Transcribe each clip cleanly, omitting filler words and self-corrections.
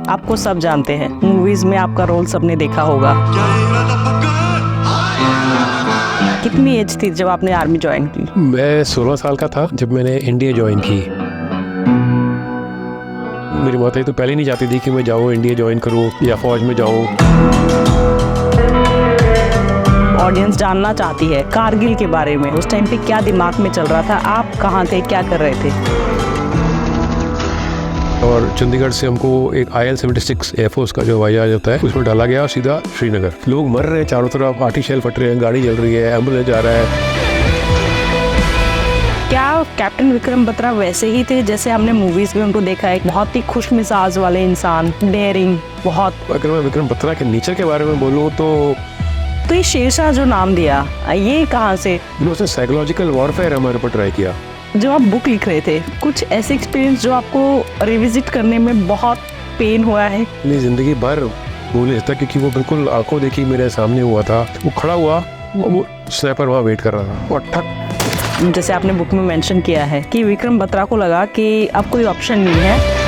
आपको सब जानते हैं, मूवीज में आपका रोल सबने देखा होगा। कितनी एज थी जब आपने आर्मी ज्वाइन की? मैं 16 साल का था जब मैंने इंडिया ज्वाइन की। मेरी माता तो पहले नहीं चाहती थी कि मैं जाऊँ इंडिया ज्वाइन करूँ या फौज में जाऊँ। ऑडियंस जानना चाहती है कारगिल के बारे में। उस टाइम पे क्या दिमाग में चल रहा था, आप कहाँ थे, क्या कर रहे थे? और चंडीगढ़ से हमको एक IL-76 एयरफोर्स का जो हवाई जहाज होता है उसमें डाला गया, सीधा श्रीनगर। लोग मर रहे हैं चारों तरफ, आर्टी शेल फट रहे हैं, गाड़ी जल रही है, एम्बुलेंस जा रहा है। क्या कैप्टन विक्रम बत्रा वैसे ही थे जैसे हमने मूवीज में उनको देखा है? बहुत ही खुश मिजाज वाले इंसान, डेयरिंग बहुत। अगर मैं विक्रम बत्रा के नेचर के बारे में बोलूँ तो ये शेरशाह जो नाम दिया, ये कहाँ से? उसने साइकोलॉजिकल वॉरफेयर हमारे ऊपर ट्राई किया। जब आप बुक लिख रहे थे, कुछ ऐसे एक्सपीरियंस जो आपको रिविजिट करने में बहुत पेन हुआ है? अपनी जिंदगी भर भूल नहीं सकता, क्योंकि वो बिल्कुल आंखों देखी मेरे सामने हुआ था। वो खड़ा हुआ, वो स्नैपर वहाँ वेट कर रहा था और ठक। जैसे आपने बुक में मेंशन किया है कि विक्रम बत्रा को लगा कि अब कोई ऑप्शन नहीं है।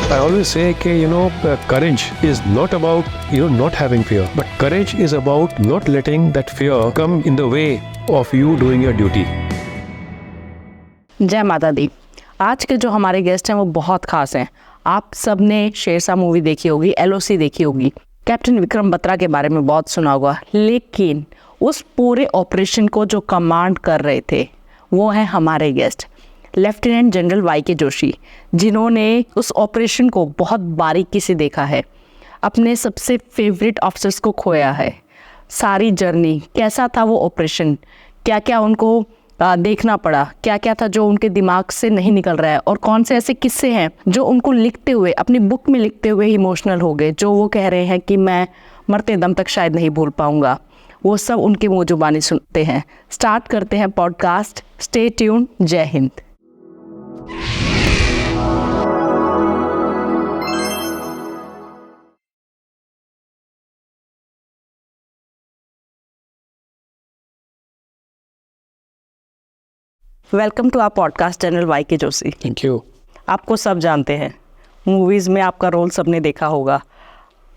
I always say that courage is not about not having fear, but courage is about not letting that fear come in the way of you doing your duty. जय माता दी। आज के जो हमारे गेस्ट हैं वो बहुत खास हैं। आप सब ने शेरशाह मूवी देखी होगी, LOC देखी होगी, कैप्टन विक्रम बत्रा के बारे में बहुत सुना होगा, लेकिन उस पूरे ऑपरेशन को जो कमांड कर रहे थे वो है हमारे guest lieutenant general YK Joshi, जिन्होंने उस ऑपरेशन को बहुत बारीकी से देखा है, अपने सबसे फेवरेट ऑफिसर्स को खोया है। सारी जर्नी, कैसा था वो ऑपरेशन, क्या क्या उनको देखना पड़ा, क्या क्या था जो उनके दिमाग से नहीं निकल रहा है, और कौन से ऐसे किस्से हैं जो उनको लिखते हुए, अपनी बुक में लिखते हुए इमोशनल हो गए, जो वो कह रहे हैं कि मैं मरते दम तक शायद नहीं भूल पाऊंगा। वो सब उनके मुँह जुबानी सुनते हैं। स्टार्ट करते हैं पॉडकास्ट। Stay tune. जय Hind. Welcome to our podcast general YK Joshi. Thank you. आपको सब जानते हैं, मूवीज़ में आपका रोल सबने देखा होगा।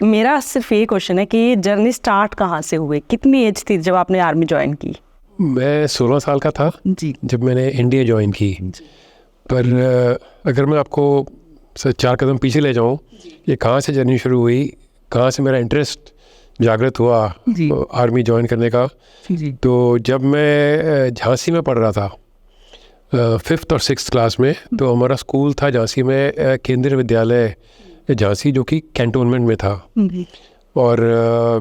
मेरा सिर्फ ये क्वेश्चन है कि ये जर्नी स्टार्ट कहाँ से हुई? कितनी एज थी जब आपने आर्मी ज्वाइन की? मैं 16 साल का था जी जब मैंने इंडिया ज्वाइन की। पर अगर मैं आपको 4 कदम पीछे ले जाऊँ, ये कहाँ से जर्नी शुरू हुई, कहाँ से मेरा इंटरेस्ट जागृत हुआ आर्मी ज्वाइन करने का। तो जब मैं झांसी में पढ़ रहा था 5th और 6th क्लास में, तो हमारा स्कूल था झांसी में, केंद्रीय विद्यालय झांसी, जो कि कैंटोनमेंट में था। और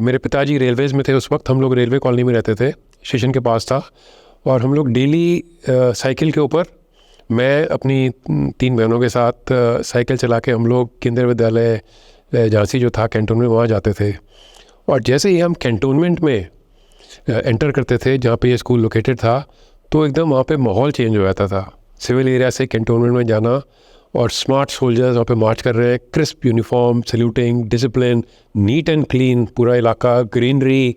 मेरे पिताजी रेलवेज़ में थे उस वक्त। हम लोग रेलवे कॉलोनी में रहते थे, स्टेशन के पास था। और हम लोग डेली साइकिल के ऊपर, मैं अपनी 3 बहनों के साथ साइकिल चला के हम लोग केंद्रीय विद्यालय झांसी जो था कैंटोनमेंट, वहाँ जाते थे। और जैसे ही हम कैंटोनमेंट में एंटर करते थे, जहाँ पे ये स्कूल लोकेटेड था, तो एकदम वहाँ पे माहौल चेंज हो जाता था। सिविल एरिया से कैंटोनमेंट में जाना, और स्मार्ट सोल्जर्स वहाँ पे मार्च कर रहे हैं, crisp uniform, saluting, discipline, neat and clean पूरा इलाका, ग्रीनरी,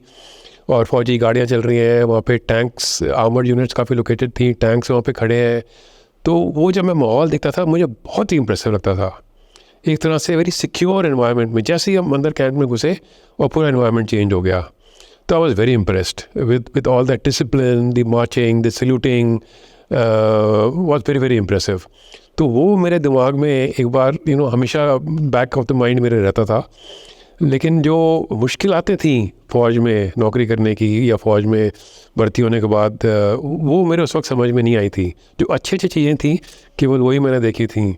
और फौजी गाड़ियाँ चल रही हैं वहाँ पे। टैंक्स, आर्मर्ड यूनिट्स काफ़ी लोकेटेड थी, टैंक्स वहाँ पे खड़े हैं। तो वो जब मैं माहौल देखता था, मुझे बहुत ही इंप्रेसिव लगता था। एक तरह से वेरी सिक्योर एनवायरनमेंट में, जैसे ही हम अंदर कैंट में घुसे और पूरा एनवायरनमेंट चेंज हो गया। तो आई was very impressed with all that discipline, the marching, the saluting was very very impressive. तो वो मेरे दिमाग में एक बार हमेशा बैक ऑफ द माइंड मेरे रहता था। लेकिन जो मुश्किल आते थी फ़ौज में नौकरी करने की या फ़ौज में भर्ती होने के बाद, वो मेरे उस वक्त समझ में नहीं आई थी। जो अच्छी अच्छी चीज़ें थी केवल वही मैंने देखी थी।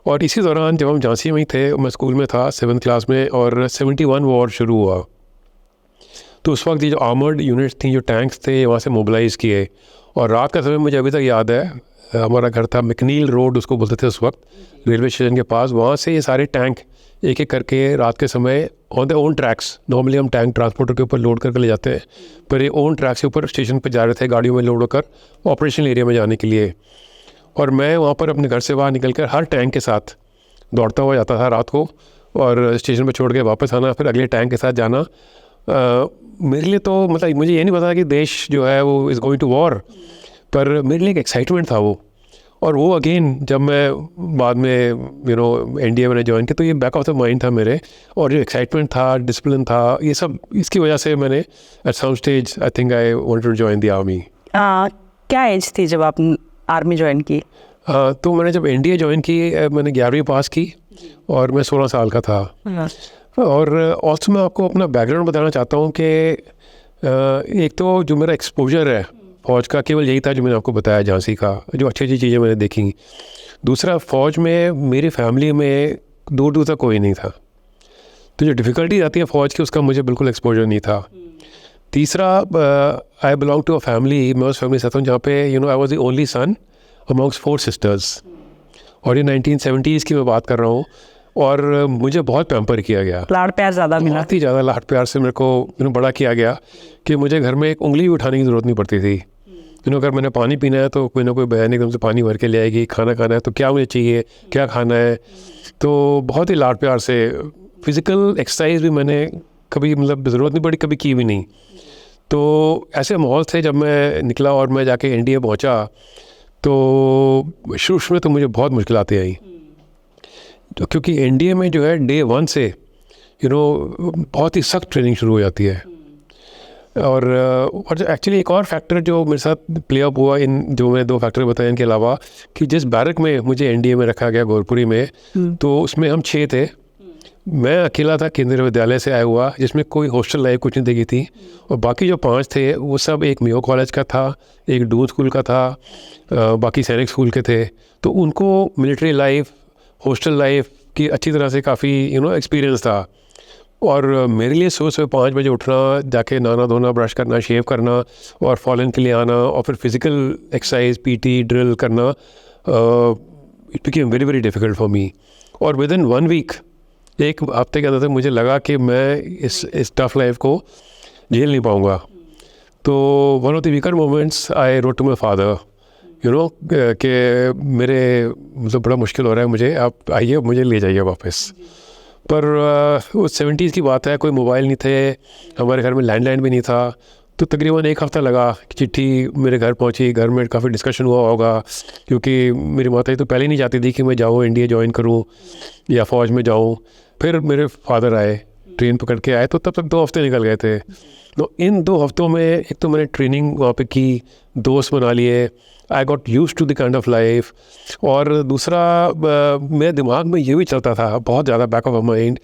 और इसी दौरान जब हम झांसी में ही थे, मैं स्कूल में था 7th क्लास में, और 71 वॉर शुरू हुआ। तो उस वक्त ये जो आर्मर्ड यूनिट्स थी, जो टैंक्स थे, वहाँ से मोबिलाइज़ किए। और रात का समय मुझे अभी तक याद है, हमारा घर था मैकनील रोड उसको बोलते थे उस वक्त, रेलवे स्टेशन के पास। वहाँ से ये सारे टैंक एक एक करके रात के समय on the own tracks, normally हम टैंक ट्रांसपोर्टर के ऊपर लोड करके ले जाते हैं, पर ये ओन ट्रैक से ऊपर स्टेशन पर जा रहे थे गाड़ियों में लोड होकर ऑपरेशनल एरिया में जाने के लिए। और मैं वहाँ पर अपने घर से बाहर निकल कर हर टैंक के साथ दौड़ता हुआ जाता था रात को, और स्टेशन पर छोड़ के वापस आना, फिर अगले टैंक के साथ जाना। मेरे लिए तो मतलब मुझे ये नहीं पता कि देश जो है वो इज़ गोइंग टू वॉर, पर मेरे लिए एक एक्साइटमेंट था वो। और वो अगेन जब मैं बाद में एनडीए मैंने ज्वाइन किया तो ये बैक ऑफ द माइंड था मेरे, और जो एक्साइटमेंट था, डिसिप्लिन था, ये सब इसकी वजह से मैंने at some stage I think I wanted to join the army. क्या एज थी जब आप आर्मी ज्वाइन की? तो मैंने जब एनडीए ज्वाइन की मैंने 11वीं पास की और मैं 16 साल का था। और ऑल्सो मैं आपको अपना बैकग्राउंड बताना चाहता हूँ कि एक तो जो मेरा एक्सपोजर है फ़ौज का केवल यही था जो मैंने आपको बताया झांसी का, जो अच्छी अच्छी चीज़ें मैंने देखी। दूसरा, फ़ौज में मेरी फैमिली में दूर दूर तक कोई नहीं था, तो जो डिफ़िकल्टी आती है फ़ौज की उसका मुझे बिल्कुल एक्सपोजर नहीं था। तीसरा, I belong to a family, मैं उस फैमिली से आता हूँ जहाँ पे I was the only son amongst 4 sisters, और ये 1970s की मैं बात कर रहा हूँ। और मुझे बहुत पैम्पर किया गया, लाड़ प्यार ज़्यादा मिला? बहुत ही ज़्यादा लाड़ प्यार से मेरे को बड़ा किया गया कि मुझे घर में एक उंगली भी उठाने की ज़रूरत नहीं पड़ती थी। अगर मैंने पानी पीना है तो कोई ना कोई बहन एकदम से पानी भर के ले आएगी, खाना खाना है तो क्या मुझे चाहिए, क्या खाना है, तो बहुत ही लाड़ प्यार से। फिज़िकल एक्सरसाइज भी मैंने कभी ज़रूरत नहीं पड़ी, कभी की भी नहीं। तो ऐसे माहौल से जब मैं निकला और मैं जाके एनडीए पहुंचा तो शुरू में तो मुझे बहुत मुश्किलातें आई, तो क्योंकि एनडीए में जो है डे 1 से बहुत ही सख्त ट्रेनिंग शुरू हो जाती है। और एक्चुअली एक और फैक्टर जो मेरे साथ प्ले अप हुआ, इन जो मैंने 2 फैक्टर बताए इनके अलावा, कि जिस बैरक में मुझे एनडीए में रखा गया गोरपुरी में, तो उसमें हम 6 थे। मैं अकेला था केंद्रीय विद्यालय से आया हुआ, जिसमें कोई हॉस्टल लाइफ कुछ नहीं देखी थी, और बाकी जो 5 थे वो सब एक मेयो कॉलेज का था, एक डून स्कूल का था, बाकी सैनिक स्कूल के थे। तो उनको मिलिट्री लाइफ, हॉस्टल लाइफ की अच्छी तरह से काफ़ी एक्सपीरियंस था। और मेरे लिए सुबह 5 बजे उठना, जाके नहाना धोना, ब्रश करना, शेव करना और फॉलन के लिए आना, और फिर फिज़िकल एक्सरसाइज, पीटी ड्रिल करना, it became very very difficult for me. और विद इन 1 वीक, एक हफ्ते के अंदर मुझे लगा कि मैं इस टफ लाइफ को झेल नहीं पाऊँगा। तो one of the weaker moments I wrote to my father कि मेरे बड़ा मुश्किल हो रहा है मुझे, आप आइए मुझे ले जाइए वापस। पर उस 70s की बात है, कोई मोबाइल नहीं थे, हमारे घर में लैंडलाइन भी नहीं था, तो तकरीबन 1 हफ़्ता लगा कि चिट्ठी मेरे घर पहुंची। घर में काफ़ी डिस्कशन हुआ होगा, क्योंकि मेरी माता तो पहले नहीं चाहती थी कि मैं जाऊँ एनडीए ज्वाइन करूँ या फ़ौज में जाऊँ। फिर मेरे फादर आए, ट्रेन पकड़ के आए, तो तब तक 2 हफ्ते निकल गए थे। तो इन 2 हफ्तों में एक तो मैंने ट्रेनिंग वहाँ पे की, दोस्त बना लिए, I got use to the kind of life. और दूसरा, मेरे दिमाग में ये भी चलता था बहुत ज़्यादा बैक ऑफ माइंड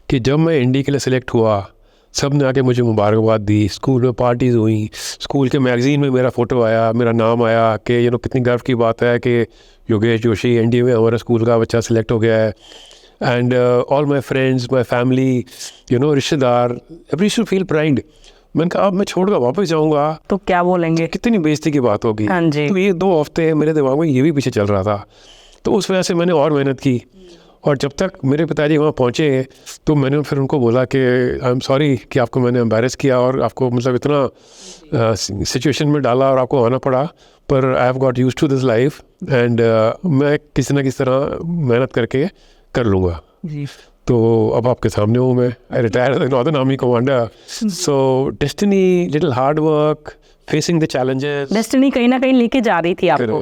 कि जब मैं एनडीए के लिए सिलेक्ट हुआ, सब ने आके मुझे मुबारकबाद दी, स्कूल में पार्टीज़ हुई, स्कूल के मैगज़ीन में मेरा फ़ोटो आया, मेरा नाम आया कि कितनी गर्व की बात है कि योगेश जोशी एनडीए में हमारे स्कूल का बच्चा सिलेक्ट हो गया है। And all my friends, my family, रिश्तेदार, एवरी शुड फील प्राइड। मैंने कहा अब मैं छोड़कर वापस जाऊंगा तो क्या बोलेंगे, कितनी बेइज्जती की बात होगी। हाँ जी। तो ये 2 हफ्ते मेरे दिमाग में ये भी पीछे चल रहा था, तो उस वजह से मैंने और मेहनत की। और जब तक मेरे पिताजी वहाँ पहुँचे तो मैंने फिर उनको बोला कि आई एम सॉरी कि आपको मैंने एम्बैरेस किया और आपको इतना सिचुएशन में डाला और आपको आना पड़ा, पर I have got used to this life and मैं किसी ना किसी तरह मेहनत करके कर लूँगा जी। तो अब आपके सामने हूँ मैं, I retire as northern army commander. So destiny, little hard work, facing the challenges. Destiny कहीं ना कहीं लेके जा रही थी आपको।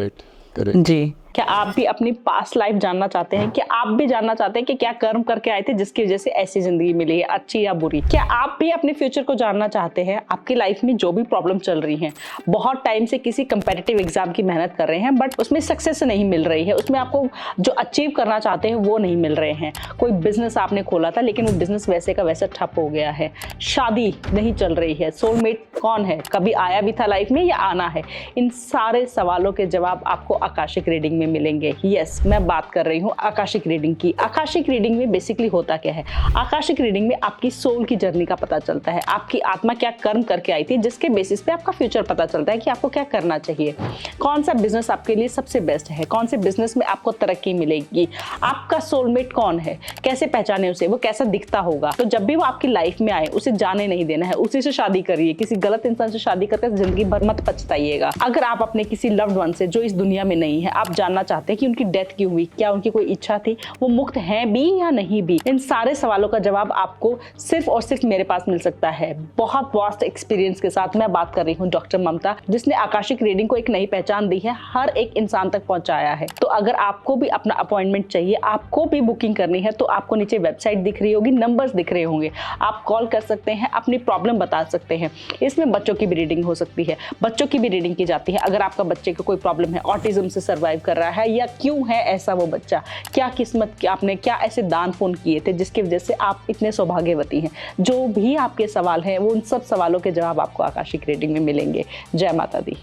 करेक्ट। जी। क्या आप भी अपनी पास्ट लाइफ जानना चाहते हैं? क्या आप भी जानना चाहते हैं कि क्या कर्म करके आए थे जिसकी वजह से ऐसी जिंदगी मिली है, अच्छी या बुरी? क्या आप भी अपने फ्यूचर को जानना चाहते हैं? आपकी लाइफ में जो भी प्रॉब्लम चल रही है, बहुत टाइम से किसी कंपेटिटिव एग्जाम की मेहनत कर रहे हैं बट उसमें सक्सेस नहीं मिल रही है, उसमें आपको जो अचीव करना चाहते हैं वो नहीं मिल रहे हैं, कोई बिजनेस आपने खोला था लेकिन वो बिजनेस वैसे का वैसा ठप हो गया है, शादी नहीं चल रही है, सोलमेट कौन है, कभी आया भी था लाइफ में या आना है? इन सारे सवालों के जवाब आपको आकाशिक रीडिंग में मिलेंगे। यस, मैं बात कर रही हूँ आकाशिक रीडिंग की। आकाशिक रीडिंग में बेसिकली होता क्या है? आकाशिक रीडिंग में आपकी सोल की जर्नी का पता चलता है, आपकी आत्मा क्या कर्म करके आई थी जिसके बेसिस पे आपका फ्यूचर पता चलता है कि आपको क्या करना चाहिए, कौन सा बिजनेस आपके लिए सबसे बेस्ट है, कौन से बिजनेस में आपको तरक्की मिलेगी, आपका सोलमेट कौन है, कैसे पहचाने उसे, वो कैसा दिखता होगा। तो जब भी वो आपकी लाइफ में आए उसे जाने नहीं देना है, उसी से शादी करिए। किसी गलत इंसान से शादी करके जिंदगी भर मत पछताइएगा। अगर आप अपने किसी लव्ड वन से जो इस दुनिया में नहीं है, आप जानना जानना चाहते हैं कि उनकी डेथ क्यों हुई, क्या उनकी कोई इच्छा थी, वो मुक्त हैं भी या नहीं भी। इन सारे सवालों का जवाब आपको सिर्फ और सिर्फ मेरे पास मिल सकता है। बहुत वास्ट एक्सपीरियंस के साथ मैं बात कर रही हूँ डॉक्टर ममता, जिसने आकाशिक रीडिंग को एक नई पहचान दी है, हर एक इंसान तक पहुंचाया है। तो अगर आपको भी अपना अपॉइंटमेंट चाहिए, आपको भी बुकिंग करनी है, तो आपको नीचे वेबसाइट दिख रही होगी, नंबर्स दिख रहे होंगे, आप कॉल कर सकते हैं, अपनी प्रॉब्लम बता सकते हैं। इसमें बच्चों की भी रीडिंग हो सकती है, बच्चों की भी रीडिंग की जाती है। अगर आपका बच्चे को कोई प्रॉब्लम है, ऑटिज्म से सर्वाइव कर रहा है, या क्यों है ऐसा वो बच्चा, क्या किस्मत, आपने क्या ऐसे दान पुण्य किए थे जिसकी वजह से आप इतने सौभाग्यवती हैं, जो भी आपके सवाल हैं वो उन सब सवालों के जवाब आपको आकाशिक रीडिंग में मिलेंगे। जय माता दी।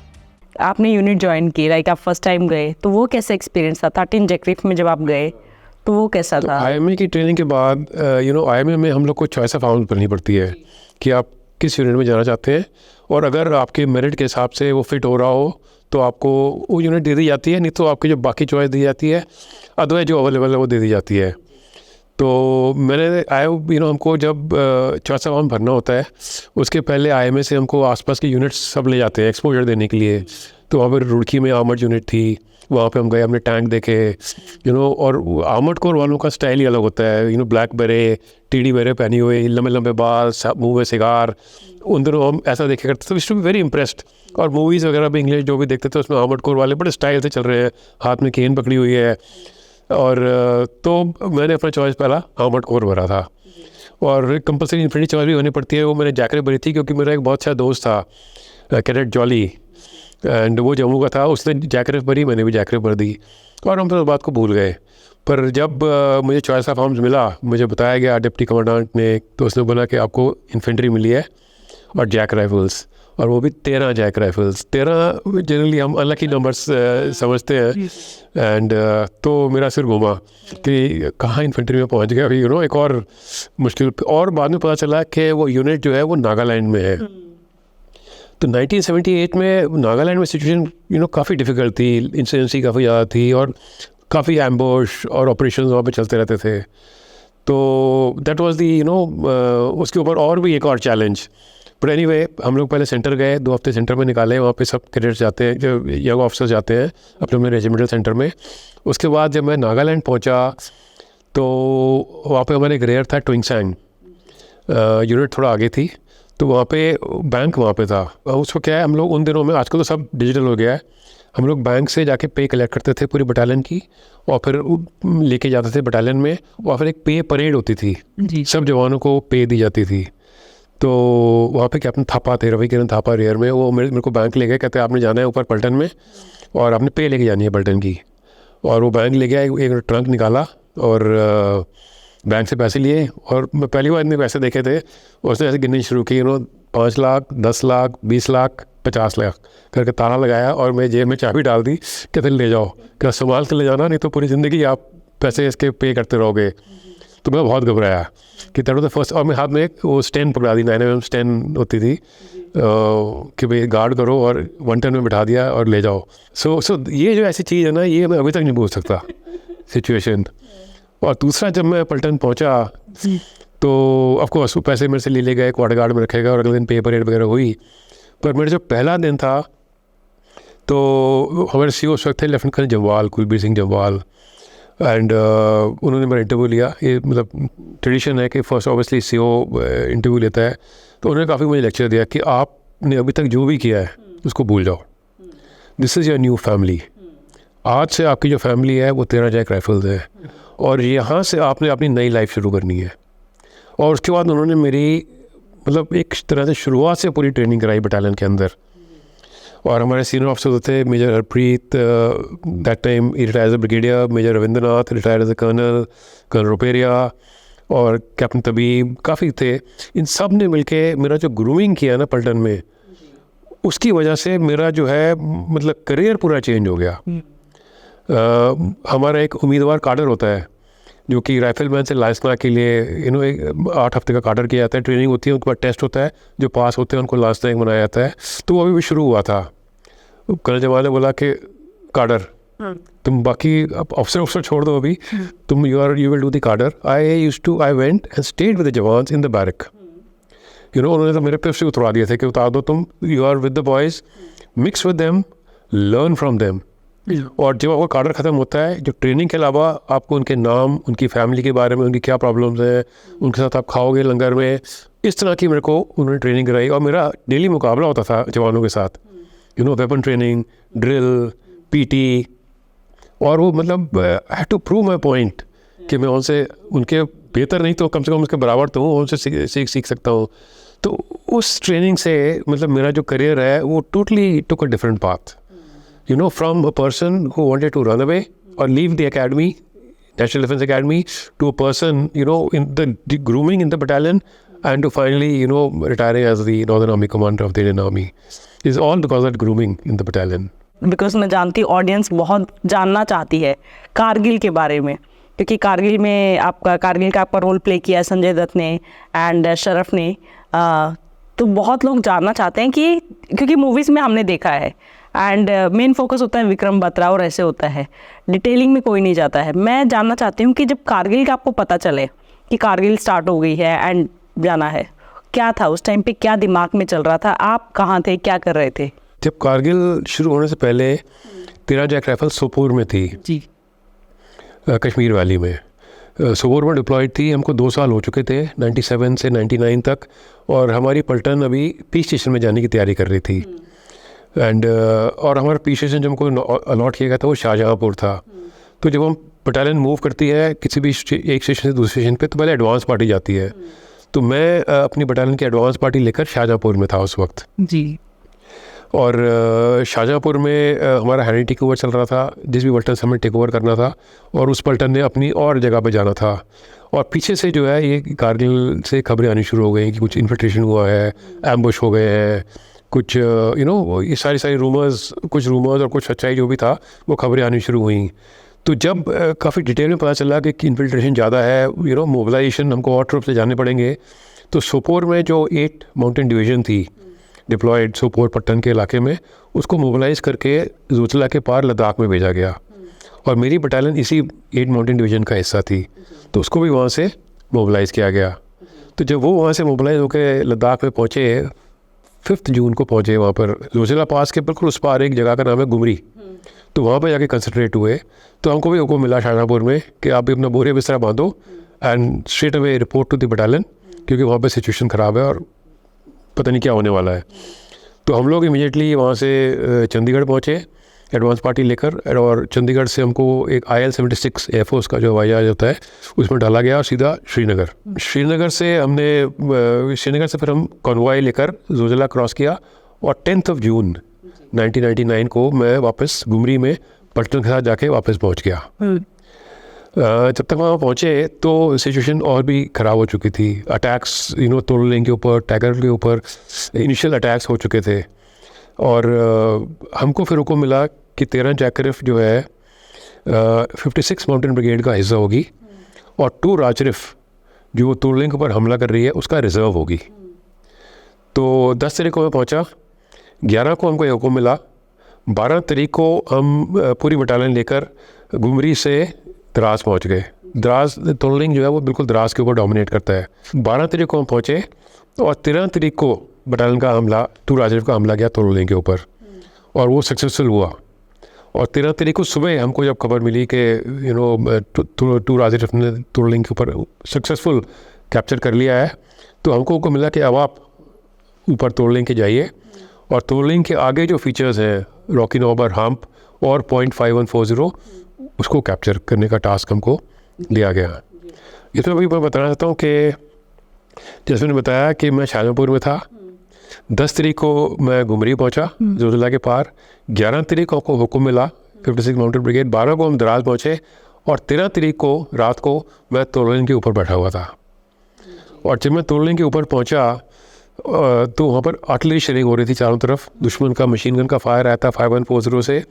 आपने यूनिट ज्वाइन की, लाइक आप फर्स्ट टाइम गए, तो वो कैसा एक्सपीरियंस था? 13 जैकरिफ में जब आप गए तो वो कैसा था? IMA की ट्रेनिंग के बाद IMA में हम लोग को चॉइस ऑफ आउट करनी पड़ती है कि आप किस यूनिट में जाना चाहते हैं, और अगर आपके मेरिट के हिसाब से वो फिट हो रहा हो तो आपको वो यूनिट दे दी जाती है, नहीं तो आपकी जो बाकी चॉइस दी जाती है, अदरवाइज जो अवेलेबल है वो दे दी जाती है। तो मैंने हमको जब चौथा फॉर्म भरना होता है उसके पहले IMA से हमको आसपास के यूनिट्स सब ले जाते हैं एक्सपोजर देने के लिए। तो वहाँ पर रुड़की में आर्मर्ड यूनिट थी, वहाँ पे हम गए, हमने टैंक देखे और आर्मर्ड कोर वालों का स्टाइल ही अलग होता है, ब्लैक बेरे, टीडी बेरे पहनी हुई, लंबे लंबे बाल, मुँह में सिगार, उन दिनों हम ऐसा देखे करते थे। To be very impressed. और मूवीज़ वगैरह भी इंग्लिश जो भी देखते थे उसमें आर्मर्ड कोर वाले बड़े स्टाइल से चल रहे हैं, हाथ में केन पकड़ी हुई है। और तो मैंने अपना चॉइस पहला आर्मर्ड कोर भरा था, और कंपलसरी इन्फिनिटी चॉइस भी होनी पड़ती है, वो मैंने जैकरेफ भरी थी क्योंकि मेरा एक बहुत अच्छा दोस्त था कैडेट जॉली, एंड वो जम्मू का था, उसने जैकरेफ भरी, मैंने भी जैकरेफ भर दी, और हम फिर उस बात को भूल गए। पर जब मुझे चॉइस ऑफ आर्म्स मिला, मुझे बताया गया डिप्टी कमांडेंट ने, तो उसने बोला कि आपको इन्फेंट्री मिली है और जैक राइफल्स, और वो भी 13 जैक राइफल्स। 13 जनरली हम अनलकी नंबर्स समझते हैं, एंड तो मेरा सिर घूमा कि कहाँ इन्फेंट्री में पहुंच गया अभी। एक और मुश्किल, और बाद में पता चला कि वो यूनिट जो है वो नागालैंड में है। तो 1978 में नागालैंड में सिचुएशन काफ़ी डिफ़िकल्ट थी, इंसिडेंसी काफ़ी ज़्यादा थी, और काफ़ी एम्बुश और ऑपरेशंस वहाँ पे चलते रहते थे। तो दैट वाज दी उसके ऊपर और भी एक और चैलेंज। बट एनीवे, हम लोग पहले सेंटर गए, 2 हफ्ते सेंटर में निकाले, वहाँ पे सब कैडेट्स जाते हैं, जो यंग ऑफिसर्स जाते हैं अपने अपने रेजिमेंटल सेंटर में। उसके बाद जब मैं नागालैंड पहुँचा तो वहाँ पे हमारे एक रेयर था ट्विंगसैंग यूनिट, थोड़ा आगे थी। तो वहाँ पे बैंक वहाँ पे था, उसको क्या है, हम लोग उन दिनों में, आजकल तो सब डिजिटल हो गया है, हम लोग बैंक से जाके पे कलेक्ट करते थे पूरी बटालियन की, और फिर लेके जाते थे बटालियन में, और फिर एक पे परेड होती थी, सब जवानों को पे दी जाती थी। तो वहाँ पे कैप्टन थापा थे, रवि किरण थापा रेयर में, वो मेरे को बैंक ले गए, कहते आपने जाना है ऊपर पलटन में और आपने पे लेके जानी है पलटन की। और वो बैंक ले गया, एक ट्रंक निकाला और बैंक से पैसे लिए, और मैं पहली बार इतने पैसे देखे थे। उसने ऐसे गिननी शुरू की, 5 लाख, 10 लाख, 20 लाख, 50 लाख करके ताला लगाया, और मैं जेब में चाबी डाल दी, कहते ले जाओ, क्या संभाल के ले जाना, नहीं तो पूरी ज़िंदगी आप पैसे इसके पे करते रहोगे। तो मैं बहुत घबराया कि दैट वाज द फर्स्ट। और मैं हाथ में एक वो स्टैंड पकड़ा दी, 9mm स्टैंड होती थी, कि भाई गार्ड करो, और 110 में बिठा दिया और ले जाओ। सो ये जो ऐसी चीज़ है ना, ये मैं अभी तक नहीं भूल सकता सिचुएशन। और दूसरा, जब मैं पलटन पहुंचा तो ऑफकोर्स वो पैसे मेरे से ले गए, क्वार्टर गार्ड में रखेगा, और अगले दिन पे परेड वगैरह हुई। पर मेरा जो पहला दिन था, तो हमारे CO उस वक्त थे lieutenant colonel Jamwal, Kulbir Singh Jamwal, and उन्होंने मेरा इंटरव्यू लिया। ये मतलब ट्रेडिशन है कि फर्स्ट ऑब्वियसली CO इंटरव्यू लेता है। तो उन्होंने काफ़ी मुझे लेक्चर दिया कि आपने अभी तक जो भी किया है उसको भूल जाओ, this is your new family. आज से आपकी जो फैमिली है वो 13 जैक राइफल्स है, और यहाँ से आपने अपनी नई लाइफ शुरू करनी है। और उसके बाद उन्होंने मेरी मतलब एक तरह से शुरुआत से पूरी ट्रेनिंग कराई बटालियन के अंदर। और हमारे सीनियर ऑफिसर थे, major Harpreet, that time retired as a brigadier, major Ravindranath retired as a colonel, colonel Ruperia, और कैप्टन तबीब, काफ़ी थे। इन सब ने मिलके मेरा जो ग्रूमिंग किया ना पलटन में, उसकी वजह से मेरा जो है मतलब करियर पूरा चेंज हो गया। हमारा एक उम्मीदवार काडर होता है जो कि राइफलमैन से लाइसेंस के लिए एक 8 हफ्ते का काडर किया जाता है, ट्रेनिंग होती है, उनके बाद टेस्ट होता है, जो पास होते हैं उनको लाइसेंस बनाया जाता है। तो वो अभी भी शुरू हुआ था। कर्नल जमाल ने बोला कि काडर तुम बाकी अफसर छोड़ दो, अभी तुम you will do the cadre. I went and stayed with the jawans in the barrack. उन्होंने तो मेरे पे उससे उतरा दिए थे कि उतार दो तुम, you are with the boys, mix with them, learn from them, और जब आपका कार्डर ख़त्म होता है, जो ट्रेनिंग के अलावा आपको उनके नाम, उनकी फैमिली के बारे में, उनकी क्या प्रॉब्लम्स हैं, उनके साथ आप खाओगे लंगर में, इस तरह की मेरे को उन्होंने ट्रेनिंग कराई। और मेरा डेली मुकाबला होता था जवानों के साथ, वेपन ट्रेनिंग, ड्रिल, पीटी। और वो मतलब I have to prove my point कि मैं उनसे, उनके बेहतर नहीं तो कम से कम उसके बराबर तो हूँ, उनसे सीख सकता हूँ। तो उस ट्रेनिंग से मतलब मेरा जो करियर है वो totally took a different path, from a person who wanted to run away और leave the academy, national defence academy, to a person in the grooming in the battalion and to finally retiring as the Northern Army Commander of the Indian Army is all because of that grooming in the battalion. Because मैं जानती हूँ audience बहुत जानना चाहती है कारगिल के बारे में, क्योंकि कारगिल का आपका रोल प्ले किया है संजय दत्त ने एंड शरफ ने। तो बहुत लोग जानना चाहते हैं कि, क्योंकि मूवीज़ में हमने देखा है एंड मेन फोकस होता है विक्रम बत्रा और ऐसे होता है, डिटेलिंग में कोई नहीं जाता है। मैं जानना चाहती हूँ कि जब कारगिल का आपको पता चले कि कारगिल स्टार्ट हो गई है एंड जाना है, क्या था उस टाइम पे, क्या दिमाग में चल रहा था, आप कहाँ थे, क्या कर रहे थे? जब कारगिल शुरू होने से पहले 13 जैक राइफल सोपोर में थी जी, कश्मीर वैली में। सोपोर में डिप्लॉयड थी। हमको 2 साल हो चुके थे, 97 से 99 तक, और हमारी पलटन अभी पीस स्टेशन में जाने की तैयारी कर रही थी। एंड और हमारा पीस स्टेशन जो हमको अलॉट किया गया था वो शाहजहाँपुर था। तो जब हम बटालियन मूव करती है किसी भी एक स्टेशन से दूसरे स्टेशन पे, तो पहले एडवांस पार्टी जाती है। तो मैं अपनी बटालियन की एडवांस पार्टी लेकर शाहजहाँपुर में था उस वक्त जी। और शाहजहाँपुर में हमारा हैंडी टेक ओवर चल रहा था, जिस भी पलटन से हमें टेक ओवर करना था, और उस पलटन ने अपनी और जगह पे जाना था। और पीछे से जो है ये कारगिल से खबरें आनी शुरू हो गई कि कुछ इन्फिल्ट्रेशन हुआ है, एम्बुश हो गए हैं, कुछ ये सारी रूमर्स, कुछ रूमर्स और कुछ सच्चाई जो भी था वो खबरें आनी शुरू हुई। तो जब काफ़ी डिटेल में पता चला कि इन्फिल्ट्रेशन ज़्यादा है, मोबिलाइजेशन हमको और ट्रुप से जाने पड़ेंगे, तो सोपोर में जो 8 माउंटेन डिवीज़न थी डिप्लॉयड सोपोर पट्टन के इलाके में, उसको मोबिलाइज़ करके जोतला के पार लद्दाख में भेजा गया। और मेरी बटालियन इसी 8 माउंटेन डिवीज़न का हिस्सा थी, तो उसको भी वहाँ से मोबिलाइज़ किया गया। तो जब वो वहाँ से मोबिलाइज़ होकर लद्दाख में पहुँचे, 5 जून को पहुँचे वहाँ पर, जोजिला पास के बिल्कुल उस पार एक जगह का नाम है गुमरी, तो वहाँ पे जाके कंसंट्रेट हुए। तो हमको भी हुक्म मिला शाहजहाँपुर में कि आप भी अपना बोरे बिस्तरा बांधो and straight away report to the battalion, क्योंकि वहाँ पे सिचुएशन ख़राब है और पता नहीं क्या होने वाला है। तो हम लोग इमीडिएटली वहाँ से चंडीगढ़ पहुँचे एडवांस पार्टी लेकर, और चंडीगढ़ से हमको एक IL-76 एयरफोर्स का जो हवाई जहाज होता है उसमें डाला गया और सीधा श्रीनगर। श्रीनगर से फिर हम कॉन्वॉय लेकर जोजिला क्रॉस किया, और 10 जून 1999 को मैं वापस गुमरी में पलटन के साथ जाके वापस पहुंच गया। जब तक वहाँ पहुँचे तो सिचुएशन और भी ख़राब हो चुकी थी। अटैक्स तोड़लिंग के ऊपर, टैगर के ऊपर इनिशियल अटैक्स हो चुके थे। और हमको फिर हुक्म मिला कि 13 जैकरिफ जो है 56 माउंटेन ब्रिगेड का हिस्सा होगी, और 2 राजरिफ जो तोड़लिंग के ऊपर हमला कर रही है उसका रिजर्व होगी। तो 10 तारीख को मैं पहुँचा, 11 को हमको ये हुक्म मिला, 12 तारीख को हम पूरी बटालियन लेकर गुमरी से द्रास पहुंच गए। द्रास तोड़लिंग जो है वो बिल्कुल द्रास के ऊपर डोमिनेट करता है। 12 तारीख को हम पहुंचे, और 13 तारीख को बटालियन का हमला, 2 राजरिफ का हमला गया तोड़लिंग के ऊपर, और वो सक्सेसफुल हुआ। और 13 तारीख को सुबह हमको जब खबर मिली कि 2 राजरिफ ने तोड़लिंग के ऊपर सक्सेसफुल कैप्चर कर लिया है, तो हमको हुक्म मिला कि अब आप ऊपर तोड़लिंग के जाइए, और तोड़लिंग के आगे जो फीचर्स हैं, रॉकी नॉबर हम्प और .5140, उसको कैप्चर करने का टास्क हमको दिया गया। इसमें भी मैं बताना चाहता हूँ कि जैसे मैंने बताया कि मैं शाहजहाँपुर में था, 10 तारीख को मैं गुमरी पहुँचा जोजिला के पार, 11 तारीख को हमको हुक्म मिला 56 माउंटेन ब्रिगेड, 12 को हम द्रास पहुँचे, और 13 तारीख को रात को मैं तोड़लिंग के ऊपर बैठा हुआ था। और जब मैं तोड़लिंग के ऊपर पहुँचा तो वहाँ पर आर्टिलरी शेलिंग हो रही थी चारों तरफ, दुश्मन का मशीन गन का फायर आया था 5140 से,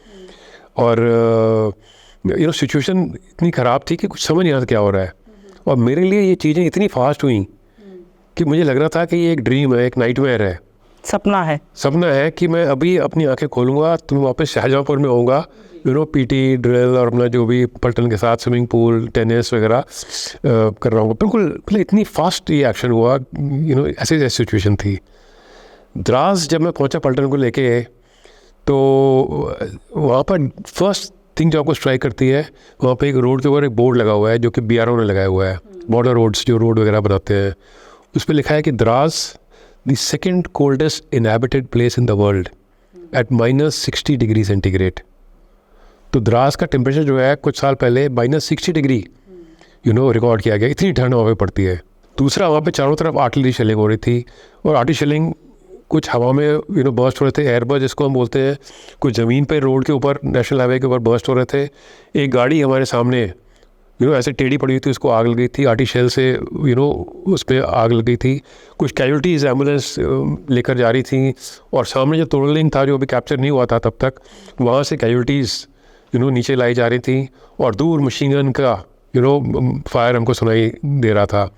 और सिचुएशन इतनी ख़राब थी कि कुछ समझ नहीं आता क्या हो रहा है। और मेरे लिए ये चीज़ें इतनी फास्ट हुई कि मुझे लग रहा था कि ये एक ड्रीम है, एक नाइटमेयर है, सपना है कि मैं अभी अपनी आंखें खोलूँगा तो मैं वापस शाहजहाँपुर में होऊंगा, पीटी, ड्रिल और अपना जो भी पलटन के साथ स्विमिंग पूल, टेनिस वगैरह कर रहा हूँ। बिल्कुल इतनी फास्ट ये एक्शन हुआ, ऐसी सिचुएशन थी। द्रास जब मैं पहुँचा पलटन को लेके, तो वहाँ पर फर्स्ट थिंग जो आपको स्ट्राइक करती है, वहाँ पे एक रोड के ऊपर एक बोर्ड लगा हुआ है जो कि BRO ने लगाया हुआ है, बॉर्डर रोड्स जो रोड वगैरह बनाते हैं, उस पर लिखा है कि Dras the second coldest inhabited place in the world at -60 degree centigrade. तो द्रास का टेम्परेचर जो है कुछ साल पहले -60 डिग्री रिकॉर्ड किया गया, इतनी ठंड वहाँ पे पड़ती है। दूसरा, वहाँ पे चारों तरफ आर्टिलरी शेलिंग हो रही थी, और आर्टिलरी शेलिंग कुछ हवा में बर्स्ट हो रहे थे, एयर बर्स्ट जिसको हम बोलते हैं, कुछ ज़मीन पे रोड के ऊपर नेशनल हाईवे के ऊपर बर्स्ट हो रहे थे। एक गाड़ी हमारे सामने ऐसे टेढ़ी पड़ी हुई थी, उसको आग लग गई थी, आर्टिलरी शेल से उस पर आग लग गई थी। कुछ कैजुअल्टीज़ एम्बुलेंस लेकर जा रही थी, और सामने जो टनलिंग था जो अभी कैप्चर नहीं हुआ था तब तक, वहाँ से कैजुअल्टीज़ नीचे लाई जा रही थी, और दूर मशीन गन का फायर हमको सुनाई दे रहा था।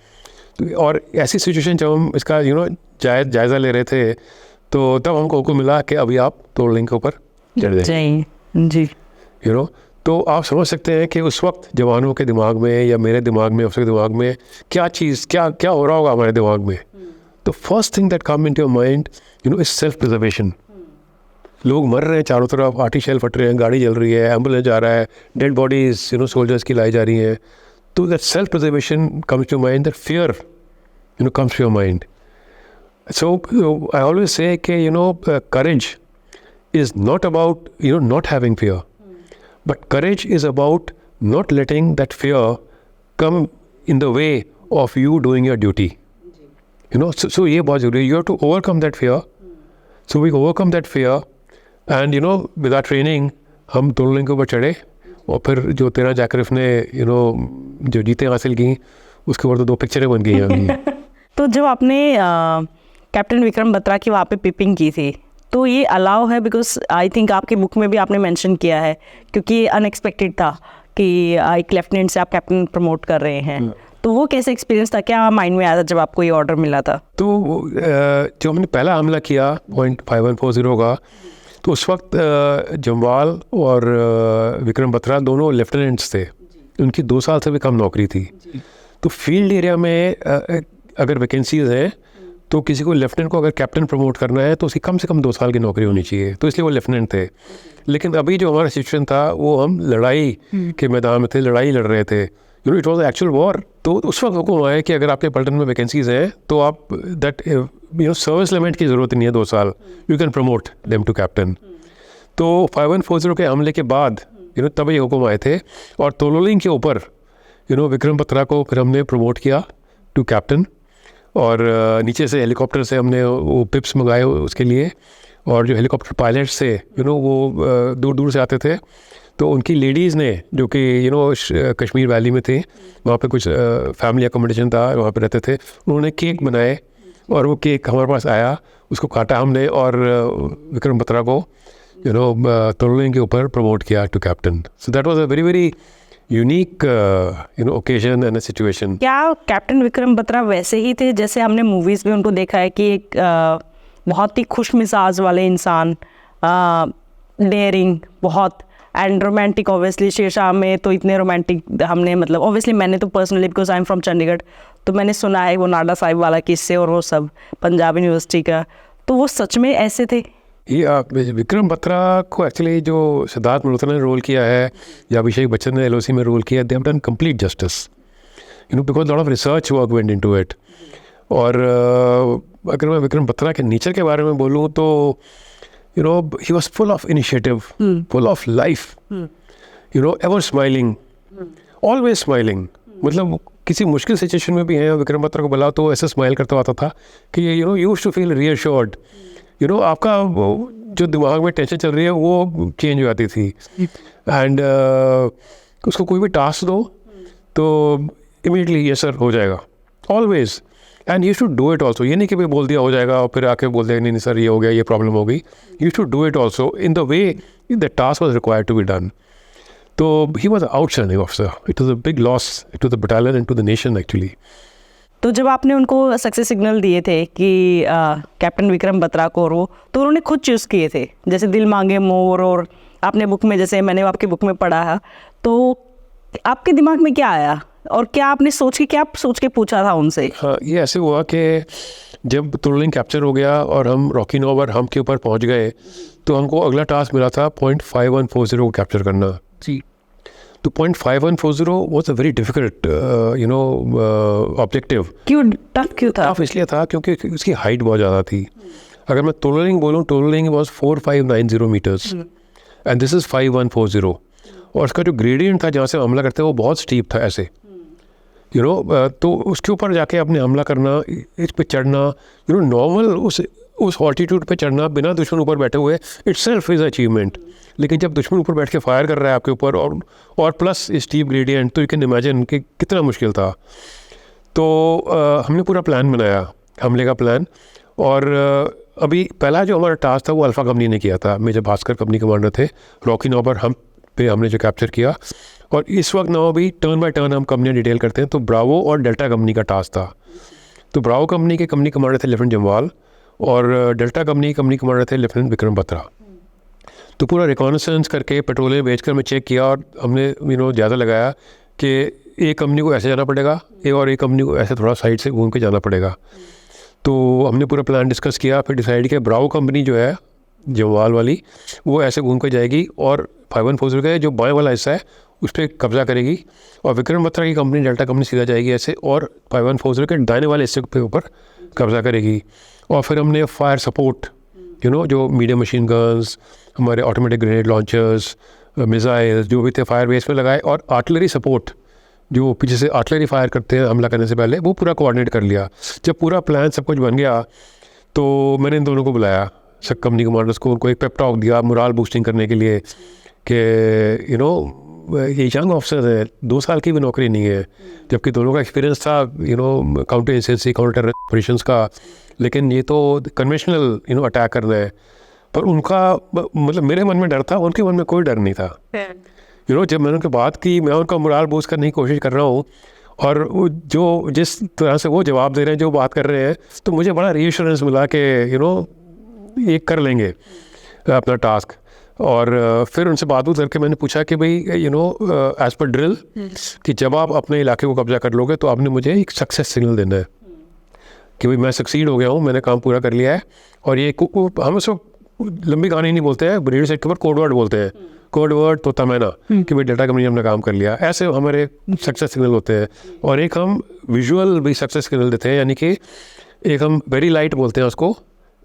और ऐसी सिचुएशन जब हम इसका जायज़ा ले रहे थे, तो तब हमको मिला कि अभी आप टनलिंग के ऊपर चढ़ जाइए जी। तो आप समझ सकते हैं कि उस वक्त जवानों के दिमाग में या मेरे दिमाग में, अफसर के दिमाग में क्या चीज़ क्या हो रहा होगा हमारे दिमाग में। तो first thing that come into your mind is self preservation. लोग मर रहे हैं चारों तरफ, आर्टिशियल फट रहे हैं, गाड़ी जल रही है, एम्बुलेंस जा रहा है, डेड बॉडीज सोल्जर्स की लाई जा रही हैं। तो that self preservation comes to mind, that fear comes to your mind. So I always say कि courage is not about not having fear, but courage is about not letting that fear come in the way of you doing your duty. So ये बहुत ज़रूरी है. You have to overcome that fear. So we overcome that fear, and with our training हम tunnelling के ऊपर चढ़े, और फिर जो 13 जैकरिफ ने जो जीतें हासिल की, उसके ऊपर तो 2 पिक्चरें बन गई हैं. तो जब आपने कैप्टन विक्रम बत्रा की वहाँ पे पिपिंग की थी, तो ये अलाउ है, बिकॉज आई थिंक आपकी बुक में भी आपने मेंशन किया है, क्योंकि ये अनएक्सपेक्टेड था कि एक लेफ्टिनेंट से आप कैप्टन प्रमोट कर रहे हैं. तो वो कैसे एक्सपीरियंस था, क्या माइंड में आया था जब आपको ये ऑर्डर मिला था? तो जो हमने पहला हमला किया .5140 का, तो उस वक्त जम्वाल और विक्रम बत्रा दोनों लेफ्टिनेंट्स थे. उनकी 2 साल से भी कम नौकरी थी. तो फील्ड एरिया में अगर वैकेंसीज हैं, तो किसी को लेफ्टिनेंट को अगर कैप्टन प्रमोट करना है तो उसकी कम से कम 2 साल की नौकरी होनी चाहिए. तो इसलिए वो लेफ्टिनेंट थे. लेकिन अभी जो हमारा सिचुएशन था, वो हम लड़ाई के मैदान में थे, लड़ाई लड़ रहे थे. It was actual war. तो उस वक्त हुक्म आया कि अगर आपके पलटन में वैकेंसीज हैं, तो आप दैट सर्विस लिमिट की ज़रूरत नहीं है 2 साल, you can promote them to captain. तो 5140 के हमले के बाद तब ये हुक्म आए थे. और टनलिंग के ऊपर विक्रम बत्रा को फिर हमने प्रमोट किया टू कैप्टन. और नीचे से हेलीकॉप्टर से हमने वो पिप्स मंगाए उसके लिए. और जो हेलीकॉप्टर पायलट्स थे वो दूर दूर से आते थे. तो उनकी लेडीज़ ने, जो कि कश्मीर वैली में थे, वहाँ पे कुछ फैमिली अकोमोडेशन था, वहाँ पे रहते थे, उन्होंने केक बनाए, और वो केक हमारे पास आया, उसको काटा हमने, और विक्रम बत्रा को टनलिंग के ऊपर प्रमोट किया to captain. So that was a very very unique occasion and situation. क्या कैप्टन विक्रम बत्रा वैसे ही थे जैसे हमने मूवीज़ में उनको देखा है, कि एक बहुत ही खुश मिजाज वाले इंसान, डेयरिंग बहुत, एंड रोमांटिक? ऑब्वियसली शेरशाह में तो इतने रोमांटिक हमने, मतलब ऑब्वियसली मैंने तो personally, because I am from Chandigarh, तो मैंने सुना है वो नाडा साहिब वाला किस्से और वो सब पंजाब यूनिवर्सिटी का. तो वो सच में ऐसे थे? ये विक्रम बत्रा को एक्चुअली जो सिद्धार्थ मल्होत्रा ने रोल किया है, या अभिषेक बच्चन ने LOC में रोल किया, they have done complete justice, because lot of research work went into it. और अगर मैं विक्रम बत्रा के नेचर के बारे में बोलूँ, तो he was full of initiative, full of life, ever smiling, always smiling. मतलब किसी मुश्किल सिचुएशन में भी हैं, विक्रम बत्रा को बुलाओ तो ऐसे स्माइल करता आता था कि यूज्ड टू फील रियश्योर्ड. आपका जो दिमाग में टेंशन चल रही है वो चेंज हो जाती थी. एंड उसको कोई भी टास्क दो तो इमीडिएटली यस सर हो जाएगा, always. And you should do it also. ये नहीं कि भाई बोल दिया हो जाएगा और फिर आके बोल दिया नहीं सर ये हो गया, ये प्रॉब्लम हो गई. You should do it also in the way the task was required to be done. तो he was outstanding officer. It was a big loss to the battalion and to the nation actually. तो जब आपने उनको success signal दिए थे कि captain Vikram Batra को, तो उन्होंने खुद चूज़ किए थे, जैसे दिल मांगे मोर, और आपने बुक में, जैसे मैंने आपकी बुक में पढ़ा है, तो आपके दिमाग में क्या आया, और क्या आपने सोच के पूछा था उनसे? हाँ, ये ऐसे हुआ कि जब तुरलिंग कैप्चर हो गया और हम रॉकी नोवर हम के ऊपर पहुंच गए, तो हमको अगला टास्क मिला था 0.5140 को कैप्चर करना जी। तो 0.5140 was a very difficult objective. क्यों टफ क्यों था? टफ इसलिए था क्योंकि उसकी हाइट बहुत ज़्यादा थी। अगर मैं टोटलिंग बोलूँ, totalling was 4590 metres and this is 5140, और उसका जो ग्रेडियंट था जहाँ से हमला करते हैं वो बहुत स्टीप था ऐसे, तो उसके ऊपर जाके अपने हमला करना, इस पे चढ़ना, नॉर्मल उस ऑल्टीट्यूड पे चढ़ना बिना दुश्मन ऊपर बैठे हुए, इटसेल्फ इज़ अचीवमेंट। लेकिन जब दुश्मन ऊपर बैठ के फायर कर रहा है आपके ऊपर और प्लस स्टीप ग्रेडियंट, तो यू कैन इमेजिन कि कितना मुश्किल था। तो हमने पूरा प्लान बनाया, हमले का प्लान, और अभी पहला जो हमारा टास्क था वो अल्फ़ा कंपनी ने किया था। मेजर भास्कर कंपनी कमांडर थे। रॉकी नोवर हम पे हमने जो कैप्चर किया, और इस वक्त ना भी टर्न बाय टर्न हम कंपनियाँ डिटेल करते हैं। तो ब्रावो और डेल्टा कंपनी का टास्क था। तो ब्रावो कंपनी के कंपनी कमांडर थे लेफ्टिनेंट जम्वाल, और डेल्टा कंपनी कमांडर थे लेफ्टिनेंट विक्रम बत्रा। तो पूरा रिकॉनेसेंस करके पेट्रोलियम बेचकर मैं चेक किया, और हमने ज़्यादा लगाया कि एक कंपनी को ऐसे जाना पड़ेगा, और एक कंपनी को ऐसे थोड़ा साइड से घूम के जाना पड़ेगा। तो हमने पूरा प्लान डिस्कस किया, फिर डिसाइड किया ब्रावो कंपनी जो है जम्वाल वाली, वो ऐसे घूम कर जाएगी और 5140 का जो बाएं वाला हिस्सा है उस पर कब्जा करेगी, और विक्रम बत्रा की कंपनी डेल्टा कंपनी सीधा जाएगी ऐसे और 5140 के दाहिने वाले हिस्से के ऊपर कब्जा करेगी। और फिर हमने फायर सपोर्ट, जो मीडियम मशीन गन्स, हमारे ऑटोमेटिक ग्रेनेड लॉन्चर्स, मिसाइल्स जो भी थे फायर बेस में लगाए, और आर्टिलरी सपोर्ट जो पीछे से आर्टिलरी फायर करते हैं हमला करने से पहले, वो पूरा कोऑर्डिनेट कर लिया। जब पूरा प्लान सब कुछ बन गया तो मैंने इन दोनों को बुलाया, सब कंपनी कमांडर्स को, उनको एक पेप टॉक दिया मोरल बूस्टिंग करने के लिए कि ये यंग ऑफिसर है, 2 साल की भी नौकरी नहीं है, जबकि दोनों का एक्सपीरियंस था काउंटर इंसेंसी काउंटर ऑपरेशंस का, लेकिन ये तो कन्वेंशनल अटैक करना है। पर उनका मतलब मेरे मन में डर था, उनके मन में कोई डर नहीं था। जब मैंने उनकी बात की, मैं उनका मोरल बूस्ट करने की कोशिश कर रहा हूँ, और जो जिस तरह से वो जवाब दे रहे हैं, जो बात कर रहे हैं, तो मुझे बड़ा रीएश्योरेंस मिला कि ये कर लेंगे अपना टास्क। और फिर उनसे बात करके मैंने पूछा कि भाई एज पर ड्रिल कि जब आप अपने इलाके को कब्जा कर लोगे तो आपने मुझे एक सक्सेस सिग्नल देना है कि भाई मैं सक्सीड हो गया हूँ, मैंने काम पूरा कर लिया है। और ये हम उसको लंबी कहानी नहीं बोलते हैं, रेडियो सेट के ऊपर कोड वर्ड बोलते हैं, कोड वर्ड तो तमैना कि भाई डेल्टा कंपनी हमने काम कर लिया, ऐसे हमारे सक्सेस सिग्नल होते हैं। और एक हम विजुअल भी सक्सेस सिग्नल देते हैं, यानी कि एक हम वेरी लाइट बोलते हैं उसको,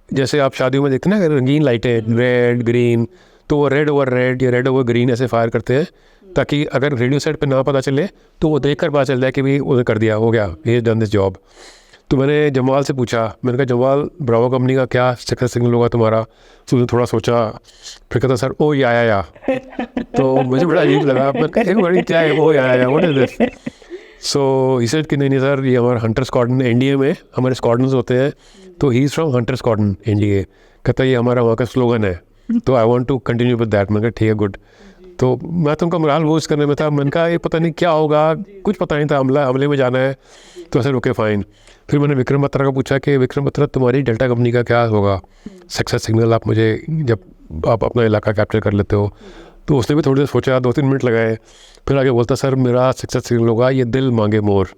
जैसे आप शादियों में देखते हैं ना रंगीन लाइटें, रेड ग्रीन, तो वो रेड ओवर रेड या रेड ओवर ग्रीन ऐसे फायर करते हैं, ताकि अगर रेडियो सेट पे ना पता चले तो वो देख कर पता चल जाए कि भाई उन्हें कर दिया, हो गया, ये डन दिस जॉब। तो मैंने जम्वाल से पूछा, मैंने कहा जम्वाल ब्रावो कंपनी का क्या सक्सेस सिग्नल होगा तुम्हारा? तो उसने थोड़ा सोचा, फिर कहता सर ओ या तो मुझे बड़ा अजीब लगा, मैं कहा क्या है ओ या what is this? So he said कि नहीं सर, ये हमारा हंटर स्क्वाड्रन एनडीए में हमारे स्क्वाड्रन्स होते हैं, तो he is from hunter squadron NDA. कहता ये हमारा वहाँ का स्लोगन है, तो I want to continue with that. मैंने कहा ठीक है गुड। तो मैं तुमको मोरल बूस्ट करने में था, मैंने कहा ये पता नहीं क्या होगा, कुछ पता नहीं था, हमले में जाना है, तो ऐसे ओके फाइन। फिर मैंने विक्रम बत्रा का पूछा कि विक्रम बत्रा तुम्हारी डेल्टा कंपनी का क्या होगा सक्सेस सिग्नल, आप मुझे जब आप अपना इलाका कैप्चर कर लेते हो? तो उसने भी थोड़ी देर सोचा, 2-3 मिनट लगाए, फिर आगे बोलता सर मेरा सक्सेस सिग्नल होगा ये दिल मांगे more.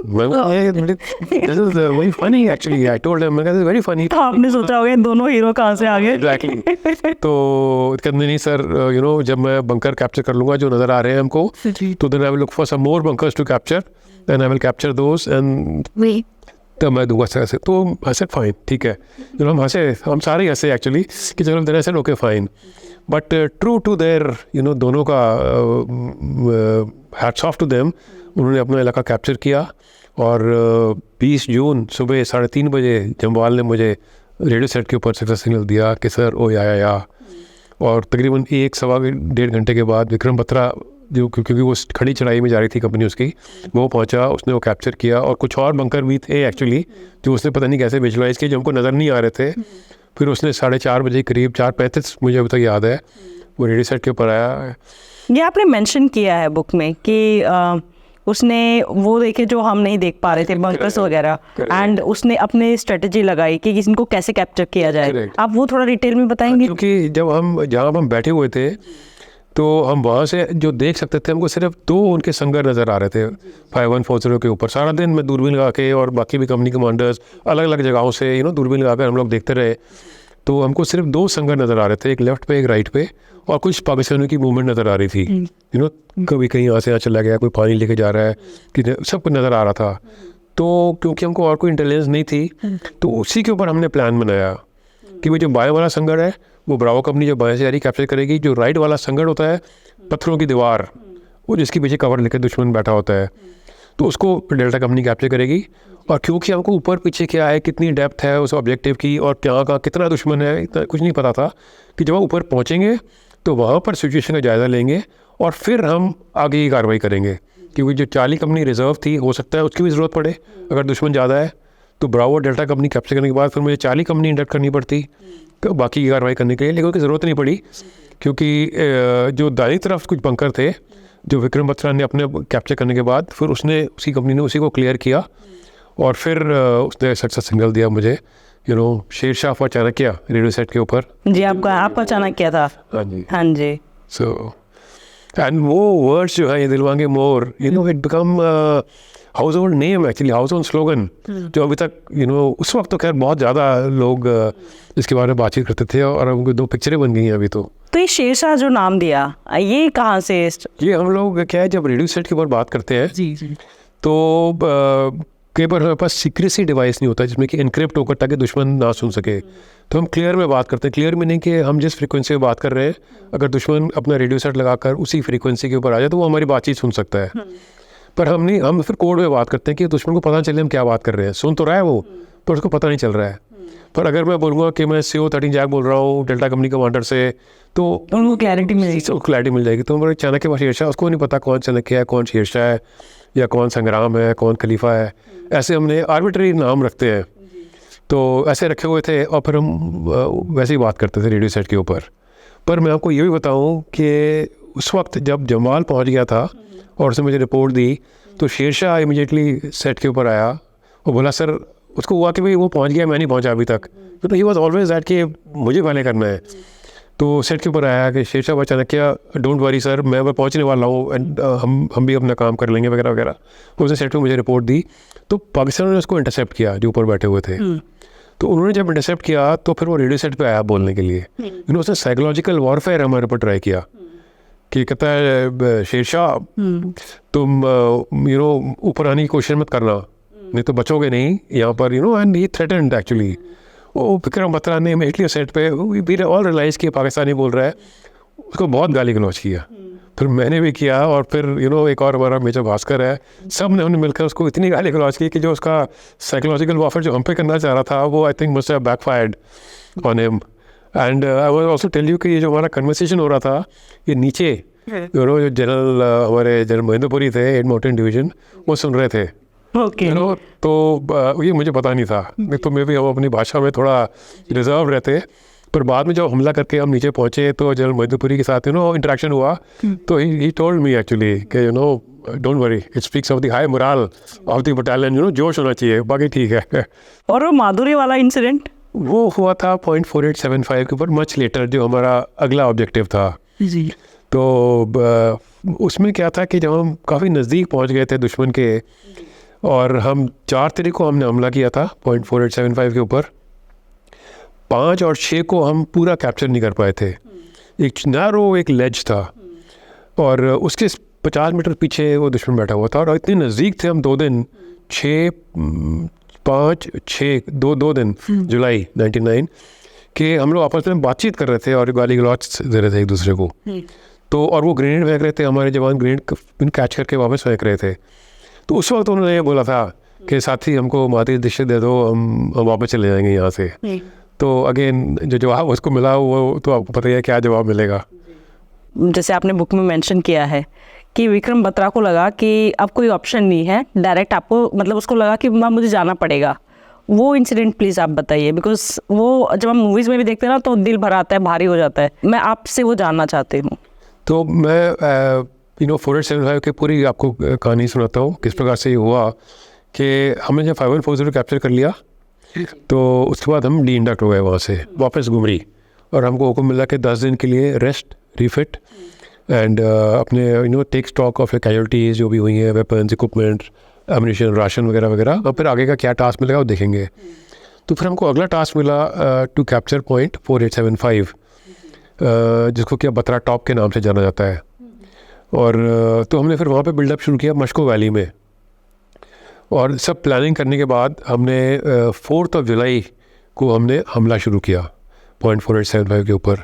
Very funny actually, I told him, very funny. तो आपने सोचा होगा दोनों हीरो कहाँ से आ गए? एग्जैक्टली। तो कहते नहीं सर, जब मैं बंकर कैप्चर कर लूँगा जो नज़र आ रहे हैं हमको, तो then I will look for some more bunkers to capture, then I will capture those and तब मैं दूंगा ऐसे। तो आई सेड फाइन, ठीक है। हम हंसे, हम सारे हंसे एक्चुअली कि चलो then I said okay fine. But true to their दोनों का हैट्स ऑफ टू देम, उन्होंने अपना इलाका कैप्चर किया। और 20 जून सुबह 3:30 बजे जम्वाल ने मुझे रेडियो सेट के ऊपर सक्सेस सिग्नल दिया कि सर ओ या। और तकरीबन 1-1.25 घंटे के बाद विक्रम बत्रा, जो क्योंकि वो खड़ी चढ़ाई में जा रही थी कंपनी उसकी, वो पहुंचा, उसने वो कैप्चर किया। और कुछ और बंकर भी थे एक्चुअली जो उसने पता नहीं कैसे विजुलाइज किए, जो हमको नज़र नहीं आ रहे थे। फिर उसने 4:30 बजे करीब 4:35 मुझे अभी तक याद है, वो रेडियो सेट के ऊपर आया। ये आपने मेंशन किया है बुक में कि उसने वो देखे जो हम नहीं देख पा रहे थे, बंकर्स वगैरह, एंड उसने अपनी स्ट्रेटजी लगाई कि इनको कैसे कैप्चर किया जाए। आप वो थोड़ा डिटेल में बताएंगे? क्योंकि जब हम जहाँ हम बैठे हुए थे तो हम वहाँ से जो देख सकते थे, हमको सिर्फ 2 उनके संगर नज़र आ रहे थे 5140 के ऊपर। सारा दिन मैं दूरबीन लगा के और बाकी भी कंपनी कमांडर्स अलग अलग जगहों से दूरबीन लगा कर हम लोग देखते रहे। तो हमको सिर्फ 2 संगर नज़र आ रहे थे, एक लेफ्ट पे एक राइट पे, और कुछ पाकिस्तानियों की मूवमेंट नज़र आ रही थी। कभी कहीं यहाँ से यहाँ चला गया, कोई पानी लेके जा रहा है, कि सब कुछ नज़र आ रहा था। तो क्योंकि हमको और कोई इंटेलिजेंस नहीं थी, तो उसी के ऊपर हमने प्लान बनाया कि भाई जो बाएं वाला संगड़ है वो ब्रावो कंपनी जो बाएं से आ रही कैप्चर करेगी, जो राइट वाला संगड़ होता है पत्थरों की दीवार, वो जिसके पीछे कवर लेकर दुश्मन बैठा होता है, तो उसको डेल्टा कंपनी कैप्चर करेगी। और क्योंकि हमको ऊपर पीछे क्या है, कितनी डेप्थ है उस ऑब्जेक्टिव की, और क्या का कितना दुश्मन है, इतना कुछ नहीं पता था, कि जब हम ऊपर पहुँचेंगे तो वहाँ पर सिचुएशन का जायज़ा लेंगे और फिर हम आगे की कार्रवाई करेंगे। क्योंकि जो चार्ली कंपनी रिजर्व थी, हो सकता है उसकी भी ज़रूरत पड़े अगर दुश्मन ज़्यादा है, तो ब्रावो डेल्टा कंपनी कैप्चर करने के बाद फिर मुझे चार्ली कंपनी इंडक्ट करनी पड़ती तो बाकी की कार्रवाई करने के लिए। लेकिन उसकी ज़रूरत नहीं पड़ी, क्योंकि जो दाईं तरफ कुछ बंकर थे जो विक्रम बत्रा ने अपने कैप्चर करने के बाद, फिर उसने उसी कंपनी ने उसी को क्लियर किया, और फिर उसने सक्सेस सिग्नल दिया मुझे, Shershah for Chanakya radio set के ऊपर। जी, आपका अचानक क्या था? हाँ जी, हाँ जी। सो एंड वो वर्ड्स जो है, ये दिल मांगे more, it become household name actually, household slogan, जो अभी तक उस वक्त तो खैर बहुत ज़्यादा लोग इसके बारे में बातचीत करते थे, और उनकी 2 पिक्चरें बन गई हैं अभी तो। ये शेरशाह जो नाम दिया, ये कहाँ से? ये हम लोग क्या है, जब रेडियो सेट के ऊपर बात करते हैं जी जी, तो कई बार हमारे पास सीक्रेसी डिवाइस नहीं होता जिसमें कि इनक्रिप्ट होकर ताकि दुश्मन ना सुन सके, तो हम क्लियर में बात करते हैं। क्लियर में नहीं कि हम जिस फ्रीक्वेंसी में बात कर रहे हैं, अगर दुश्मन अपना रेडियो सेट लगाकर उसी फ्रीक्वेंसी के ऊपर आ जाए तो वो हमारी बातचीत सुन सकता है। पर हम फिर कोड में बात करते हैं कि दुश्मन को पता चले हम क्या बात कर रहे हैं। सुन तो रहा है वो, पर उसको पता नहीं चल रहा है। पर अगर मैं बोलूँगा कि मैं CO13 जैक बोल रहा हूँ डेल्टा कंपनी कमांडर से, तो उनको क्लैरिटी मिल जाएगी। तो हमारे चाणक्य व शेरशाह, उसको नहीं पता कौन चाणक्य है, कौन शेरशाह है, या कौन संग्राम है, कौन खलीफा है। ऐसे हमने आर्बिट्ररी नाम रखते हैं, तो ऐसे रखे हुए थे, और फिर हम वैसे ही बात करते थे रेडियो सेट के ऊपर। पर मैं आपको ये भी बताऊं कि उस वक्त जब जमाल पहुंच गया था और उसने मुझे रिपोर्ट दी, तो शेरशाह इमीडिएटली सेट के ऊपर आया और बोला, सर, उसको हुआ कि भाई वो पहुंच गया, मैं नहीं पहुंचा अभी तक। तो ही वॉज ऑलवेज दैट कि मुझे पहले करना है। तो सेट के ऊपर आया कि शेरशाह व चाणक्य, डोंट वरी सर, मैं पहुंचने वाला हूँ, एंड हम भी अपना काम कर लेंगे वगैरह वगैरह। उसने सेट में मुझे रिपोर्ट दी, तो पाकिस्तान ने उसको इंटरसेप्ट किया जो ऊपर बैठे हुए थे। तो उन्होंने जब इंटरसेप्ट किया तो फिर वो रेडियो सेट पे आया बोलने के लिए। उसने साइकोलॉजिकल वॉरफेयर हमारे ऊपर ट्राई किया कि कहता है, शेरशाह तुम ऊपर आने की कोशिश मत करना, नहीं तो बचोगे नहीं यहाँ पर, एंड ही थ्रेटन्ड एक्चुअली। वो विक्रम बत्रा ने इमीडिएटली सेट पे वी ऑल रियलाइज किया पाकिस्तानी बोल रहा है, उसको बहुत गाली गलौज किया। फिर मैंने भी किया, और फिर एक और हमारा मेजर भास्कर है, सब ने हमने मिलकर उसको इतनी गाली गलौज की कि जो उसका साइकोलॉजिकल वॉरफेयर जो हम पे करना चाह रहा था, वो I think must have backfired on him. And I was also tell you कि ये जो हमारा कन्वर्सेशन हो रहा था, ये नीचे जो जनरल हमारे जनरल महेंद्रपुरी थे, 8 माउंटेन डिवीजन, वो सुन रहे थे। तो ये मुझे पता नहीं था, नहीं तो मे भी हम अपनी भाषा में थोड़ा रिजर्व रहते। पर बाद में जब हमला करके हम नीचे पहुंचे तो जनरल महेंद्रपुरी के साथ इंटरेक्शन हुआ, तो ही टोल्ड मी एक्चुअली कि don't worry, it speaks of the high moral of the battalion, जोश होना चाहिए, बाकी ठीक है। और वो माधुरी वाला इंसिडेंट वो हुआ था 0.4875 के ऊपर, मच लेटर, जो हमारा अगला ऑब्जेक्टिव था जी। तो उसमें क्या था कि जब हम काफ़ी नज़दीक पहुंच गए थे दुश्मन के, और हम 4 तारीख को हमने हमला किया था 0.4875 के ऊपर, 5 और 6 को हम पूरा कैप्चर नहीं कर पाए थे। एक नैरो एक लेज था, और उसके 50 मीटर पीछे वो दुश्मन बैठा हुआ था, और इतने नज़दीक थे हम 2 दिन, 6, 5, 6, 2 दिन जुलाई 99 कि हम लोग आपस में बातचीत कर रहे थे और गाली गलौज दे रहे थे एक दूसरे को। तो और वो ग्रेनेड फेंक रहे थे, हमारे जवान ग्रेनेड कैच करके वापस फेंक रहे थे। तो उस वक्त उन्होंने ये बोला था कि साथी हमको माती दिशा दे दो, हम वापस चले जाएंगे यहाँ से। तो अगेन जो जवाब उसको मिला, वो तो आपको पता ही है क्या जवाब मिलेगा। जैसे आपने बुक में मेंशन किया है कि विक्रम बत्रा को लगा कि अब कोई ऑप्शन नहीं है, डायरेक्ट आपको, मतलब उसको लगा कि मुझे जाना पड़ेगा। वो इंसिडेंट प्लीज़ आप बताइए, बिकॉज वो जब हम मूवीज़ में भी देखते हैं ना तो दिल भर आता है, भारी हो जाता है। मैं आपसे वो जानना चाहती हूँ। तो मैं 4875 की पूरी आपको कहानी सुनाता हूँ किस प्रकार से ये हुआ कि हमने जब 5140 कैप्चर कर लिया, तो उसके बाद हम डी इंडक्ट हो गए वहाँ से वापस घुमरी, और हमको हुक्म मिला कि 10 दिन के लिए रेस्ट, रिफिट, एंड अपने टेक स्टॉक ऑफ कैजुअलिटीज़ जो भी हुई हैं, वेपन्स, इक्विपमेंट, एमिनेशन, राशन वगैरह वगैरह, और फिर आगे का क्या टास्क मिलेगा वो देखेंगे। तो फिर हमको अगला टास्क मिला टू कैप्चर पॉइंट 4875, जिसको क्या बत्रा टॉप के नाम से जाना जाता है। और तो हमने फिर वहाँ पे बिल्डअप शुरू किया मशको वैली में, और सब प्लानिंग करने के बाद हमने 4 जुलाई को हमने हमला शुरू किया पॉइंट 4875 के ऊपर।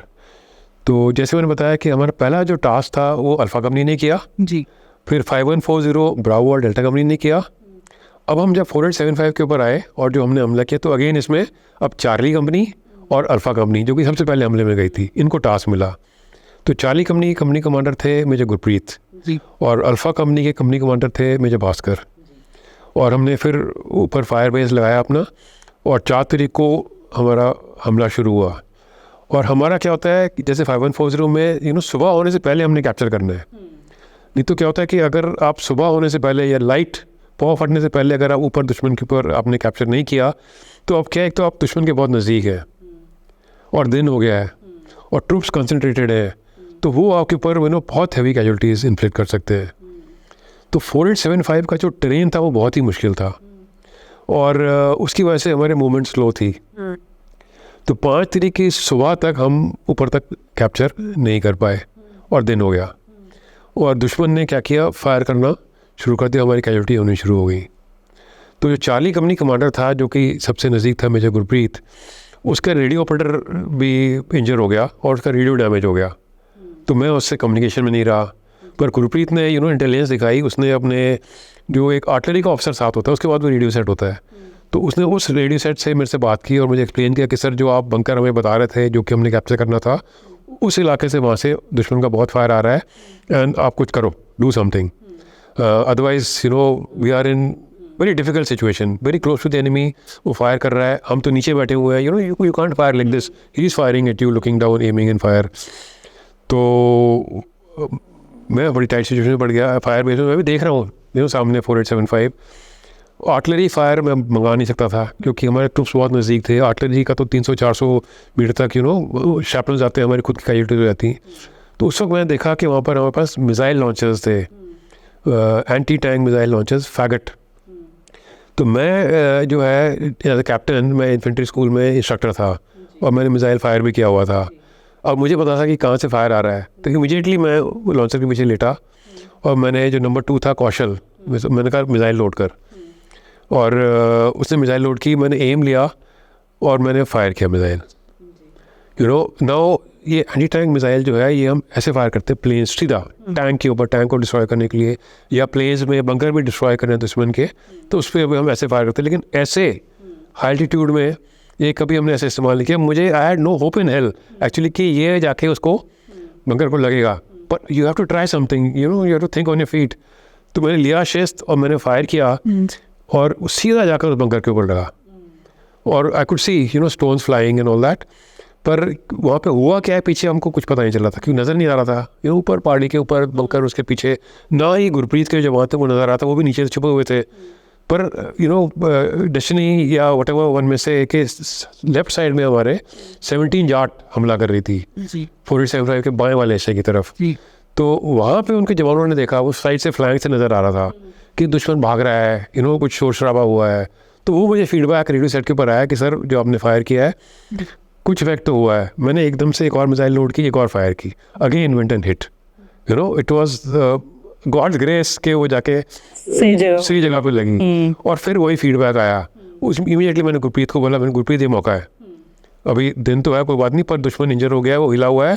तो जैसे मैंने बताया कि हमारा पहला जो टास्क था वो अल्फ़ा कंपनी ने किया जी, फिर 5140 ब्रावो और डेल्टा कंपनी ने किया। अब हम जब 4875 के ऊपर आए और जो हमने हमला किया, तो अगेन इसमें अब चार्ली कंपनी और अल्फ़ा कंपनी, जो कि सबसे पहले हमले में गई थी, इनको टास्क मिला। तो चार्ली कंपनी कमांडर थे मेजर गुरप्रीत जी, और अल्फ़ा कंपनी के कंपनी कमांडर थे मेजर भास्कर। और हमने फिर ऊपर फायर बेस लगाया अपना, और 4 तारीख को हमारा हमला शुरू हुआ। और हमारा क्या होता है कि जैसे 5140 में सुबह होने से पहले हमने कैप्चर करना है। नहीं तो क्या होता है कि अगर आप सुबह होने से पहले या लाइट पौ फटने से पहले अगर आप ऊपर दुश्मन के ऊपर आपने कैप्चर नहीं किया, तो अब क्या है, एक तो आप दुश्मन के बहुत नज़दीक है और दिन हो गया है और ट्रूप्स कंसंट्रेटेड है, तो वो आपके ऊपर बहुत हैवी कैजुअलिटीज़ इन्फ्लिक्ट कर सकते हैं। तो 4875 का जो ट्रेन था वो बहुत ही मुश्किल था, और उसकी वजह से हमारे मूवमेंट स्लो थी। तो 5 तारीख की सुबह तक हम ऊपर तक कैप्चर नहीं कर पाए और दिन हो गया, और दुश्मन ने क्या किया, फायर करना शुरू कर दिया, हमारी कैजुअलिटी होनी शुरू हो गई। तो जो चार्ली कंपनी कमांडर था, जो कि सबसे नज़दीक था मेजर गुरप्रीत, उसका रेडियो ऑपरेटर भी इंजर हो गया और उसका रेडियो डैमेज हो गया। तो मैं उससे कम्युनिकेशन में नहीं रहा, पर गुरप्रीत ने इंटेलिजेंस दिखाई। उसने अपने जो एक आर्टिलरी का ऑफिसर साथ होता है, उसके बाद वो रेडियो सेट होता है, तो उसने उस रेडियो सेट से मेरे से बात की और मुझे एक्सप्लेन किया कि सर जो आप बंकर हमें बता रहे थे जो कि हमने कैप्चर करना था, उस इलाके से वहाँ से दुश्मन का बहुत फायर आ रहा है, एंड आप कुछ करो, do something, otherwise we are in very difficult situation, very close to the enemy. वो फायर कर रहा है, हम तो नीचे बैठे हुए हैं, you can't fire like this, he is firing at you, looking down, aiming and fire. तो मैं बड़ी टाइट सिचुएशन में पड़ गया। फायर बेस में मैं भी देख रहा हूँ सामने 4875। आर्टिलरी फायर मैं मंगा नहीं सकता था क्योंकि हमारे ट्रूप्स बहुत नज़दीक थे। आर्टिलरी का तो 300-400 मीटर तक शैपल्स आते हैं, हमारी खुद की कैजुअलिटीज हो जाती। तो उस वक्त मैंने देखा कि वहाँ पर हमारे पास मिसाइल लॉन्चर्स थे, एंटी टैंक मिसाइल लॉन्चर्स, फैगट। तो मैं जो है एज ए कैप्टन, मैं इन्फेंट्री स्कूल में इंस्ट्रक्टर था और मैंने मिसाइल फायर भी किया हुआ था। अब मुझे पता था कि कहाँ से फायर आ रहा है, तो इमीडिएटली मैं लॉन्चर के पीछे लेटा और मैंने जो नंबर 2 था कौशल, मैंने कहा मिसाइल लोड कर, और उसने मिसाइल लोड की, मैंने एम लिया और मैंने फायर किया मिसाइल। नाउ ये एंटी टैंक मिसाइल जो है ये हम ऐसे फायर करते हैं प्लेन्स, सीधा टैंक के ऊपर, टैंक को डिस्ट्रॉय करने के लिए, या प्लेन्स में बंकर भी डिस्ट्रॉय करने हैं दुश्मन के, तो उस पर हम ऐसे फायर करते हैं। लेकिन ऐसे हाई एल्टीट्यूड में ये कभी हमने ऐसे इस्तेमाल नहीं किया। मुझे I had no hope in hell actually कि ये जाके उसको बंकर को लगेगा, but you have to try something, you have to think on your feet. तो मैंने लिया शिस्त और मैंने फायर किया और सीधा जाकर उस बंकर के ऊपर लगा, और I could see stones flying and all that. पर वहाँ पे हुआ क्या है पीछे हमको कुछ पता नहीं चल रहा था, क्योंकि नज़र नहीं आ रहा था। ऊपर पहाड़ी के ऊपर बंकर, उसके पीछे ना ही गुरप्रीत के जो वहाँ थे वो नज़र आ रहा था, वो भी नीचे छुपे हुए थे। पर डेस्टिनी या वट एवर वन में से कि लेफ्ट साइड में हमारे 17 जाट हमला कर रही थी 4875 के बाएं वाले हिस्से की तरफ। तो वहाँ पे उनके जवानों ने देखा, उस साइड से फ्लैंक से नज़र आ रहा था कि दुश्मन भाग रहा है, कुछ शोर शराबा हुआ है। तो वो मुझे फीडबैक रेडियो सेट के ऊपर आया कि सर जो आपने फायर किया है कुछ इफेक्ट तो हुआ है। मैंने एकदम से एक और मिसाइल लोड की, एक और फायर की, again went and hit. It was God's grace के वो जाके सही जगह पे लगी। और फिर वही फीडबैक आया। उस इमीडिएटली मैंने गुरप्रीत को बोला, मैंने गुरप्रीत ये मौका है, अभी दिन तो है कोई बात नहीं, पर दुश्मन इंजर हो गया है, वो हिला हुआ है,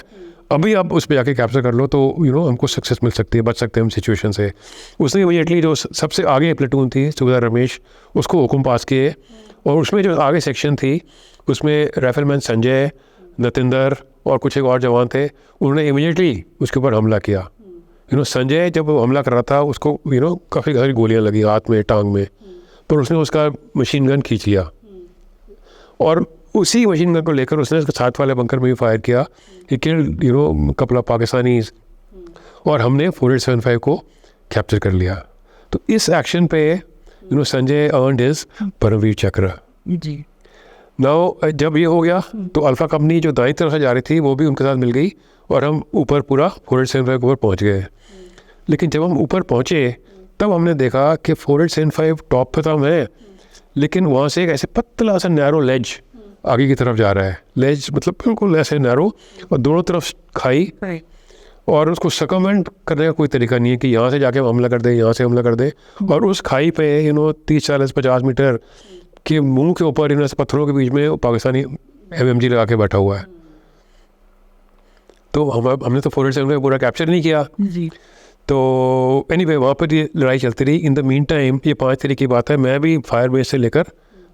अभी आप उस पर जाके कैप्चर कर लो तो हमको सक्सेस मिल सकती है, बच सकते हैं हम सिचुएशन से। उसने इमीडिएटली जो सबसे आगे प्लेटून थी सूबेदार रमेश, उसको हुक्म पास किए, और उसमें जो आगे सेक्शन थी उसमें राइफलमैन संजय, नतिंदर और कुछ एक और जवान थे। उन्होंने इमीडिएटली उसके ऊपर हमला किया। संजय जब वो हमला कर रहा था उसको काफ़ी सारी गोलियां लगी हाथ में, टांग में, पर उसने उसका मशीन गन खींच लिया और उसी मशीन गन को लेकर उसने उसके साथ वाले बंकर में भी फायर किया। He killed couple of Pakistanis, और हमने 4875 को कैप्चर कर लिया। तो इस एक्शन पे संजय अर्न्ड हिज परमवीर चक्र। जी। नाउ जब ये हो गया तो अल्फा कंपनी जो दाईं तरफ से जा रही थी वो भी उनके साथ मिल गई और हम ऊपर पूरा 475 के ऊपर पहुँच गए। लेकिन जब हम ऊपर पहुँचे तब हमने देखा कि 475 टॉप पे तो हम हैं, लेकिन वहाँ से एक ऐसे पतला सा नैरो लेज आगे की तरफ जा रहा है। लेज मतलब बिल्कुल ऐसे नैरो और दोनों तरफ खाई, और उसको सकमेंट करने का कोई तरीका नहीं है कि यहाँ से जाके हमला कर दे, यहाँ से हमला कर दे। और उस खाई पे 30-40-50 मीटर के मुंह के ऊपर पत्थरों के बीच में पाकिस्तानी MMG लगा के बैठा हुआ है। तो हमने तो 487 पूरा कैप्चर नहीं किया जी। तो एनीवे वहाँ पर ये लड़ाई चलती रही। इन द मीन टाइम ये 5 तारीख की बात है, मैं भी फायर बेस से लेकर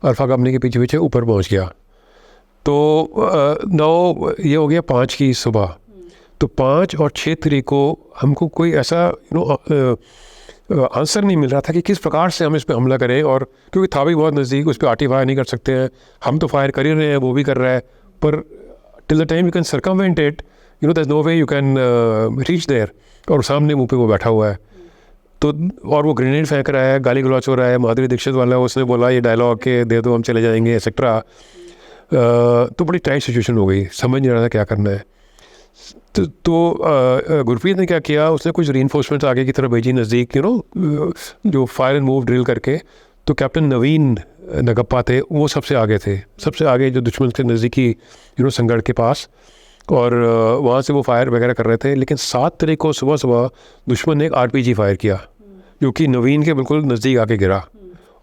अल्फा कंपनी के पीछे पीछे ऊपर पहुँच गया। तो 9 ये हो गया 5 की सुबह। तो 5 और 6 तारीख को हमको कोई ऐसा आंसर नहीं मिल रहा था कि किस प्रकार से हम इस पर हमला करें, और क्योंकि था भी बहुत नज़दीक, उस पर आर्टी फायर नहीं कर सकते हैं। हम तो फायर कर ही रहे हैं, वो भी कर रहा है, पर till the time you can circumvent it, there is no way you can reach there. और सामने मुंह पे वो बैठा हुआ है तो, और वो ग्रेनेड फेंक रहा है, गाली गलौच हो रहा है। माधुरी दीक्षित वाला उसने बोला ये डायलॉग के दे दो हम चले जाएंगे एक्सेट्रा। तो बड़ी टाइट सिचुएशन हो गई, समझ नहीं रहा था क्या करना है। तो गुरप्रीत ने क्या किया, उसने कुछ रीइंफोर्समेंट्स आगे की तरफ भेजी नज़दीक, जो फायर एंड मूव ड्रिल करके। तो कैप्टन नवीन नगप्पा थे, वो सबसे आगे थे, सबसे आगे जो दुश्मन के नज़दीकी संगढ़ के पास, और वहाँ से वो फायर वगैरह कर रहे थे। लेकिन 7 तारीख को सुबह सुबह दुश्मन ने एक RPG फायर किया जो कि नवीन के बिल्कुल नज़दीक आके गिरा,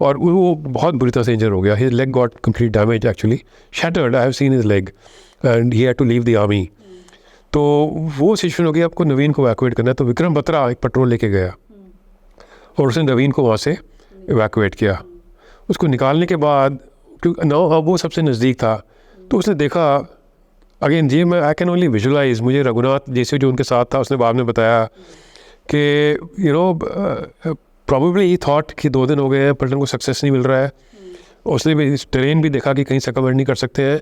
और वो बहुत बुरी तरह से इंजर हो गया। His leg got complete damage, actually shattered. I have seen his leg and he had to leave the army. तो वो सिचुएशन हो गई, आपको नवीन को इवैक्यूएट करना है। तो विक्रम बत्रा एक पेट्रोल लेके गया और उसने नवीन को वहाँ से इवैक्यूएट किया। उसको निकालने के बाद, क्योंकि वो सबसे नज़दीक था, तो उसने देखा अगेन ये मैं आई कैन ओनली विजुलाइज। मुझे रघुनाथ जैसे जो उनके साथ था उसने बाद में बताया कि प्रॉबेबली ही थॉट कि 2 दिन हो गए हैं पलटन को सक्सेस नहीं मिल रहा है। उसने भी टेरेन भी देखा कि कहीं सकमेंट नहीं कर सकते हैं।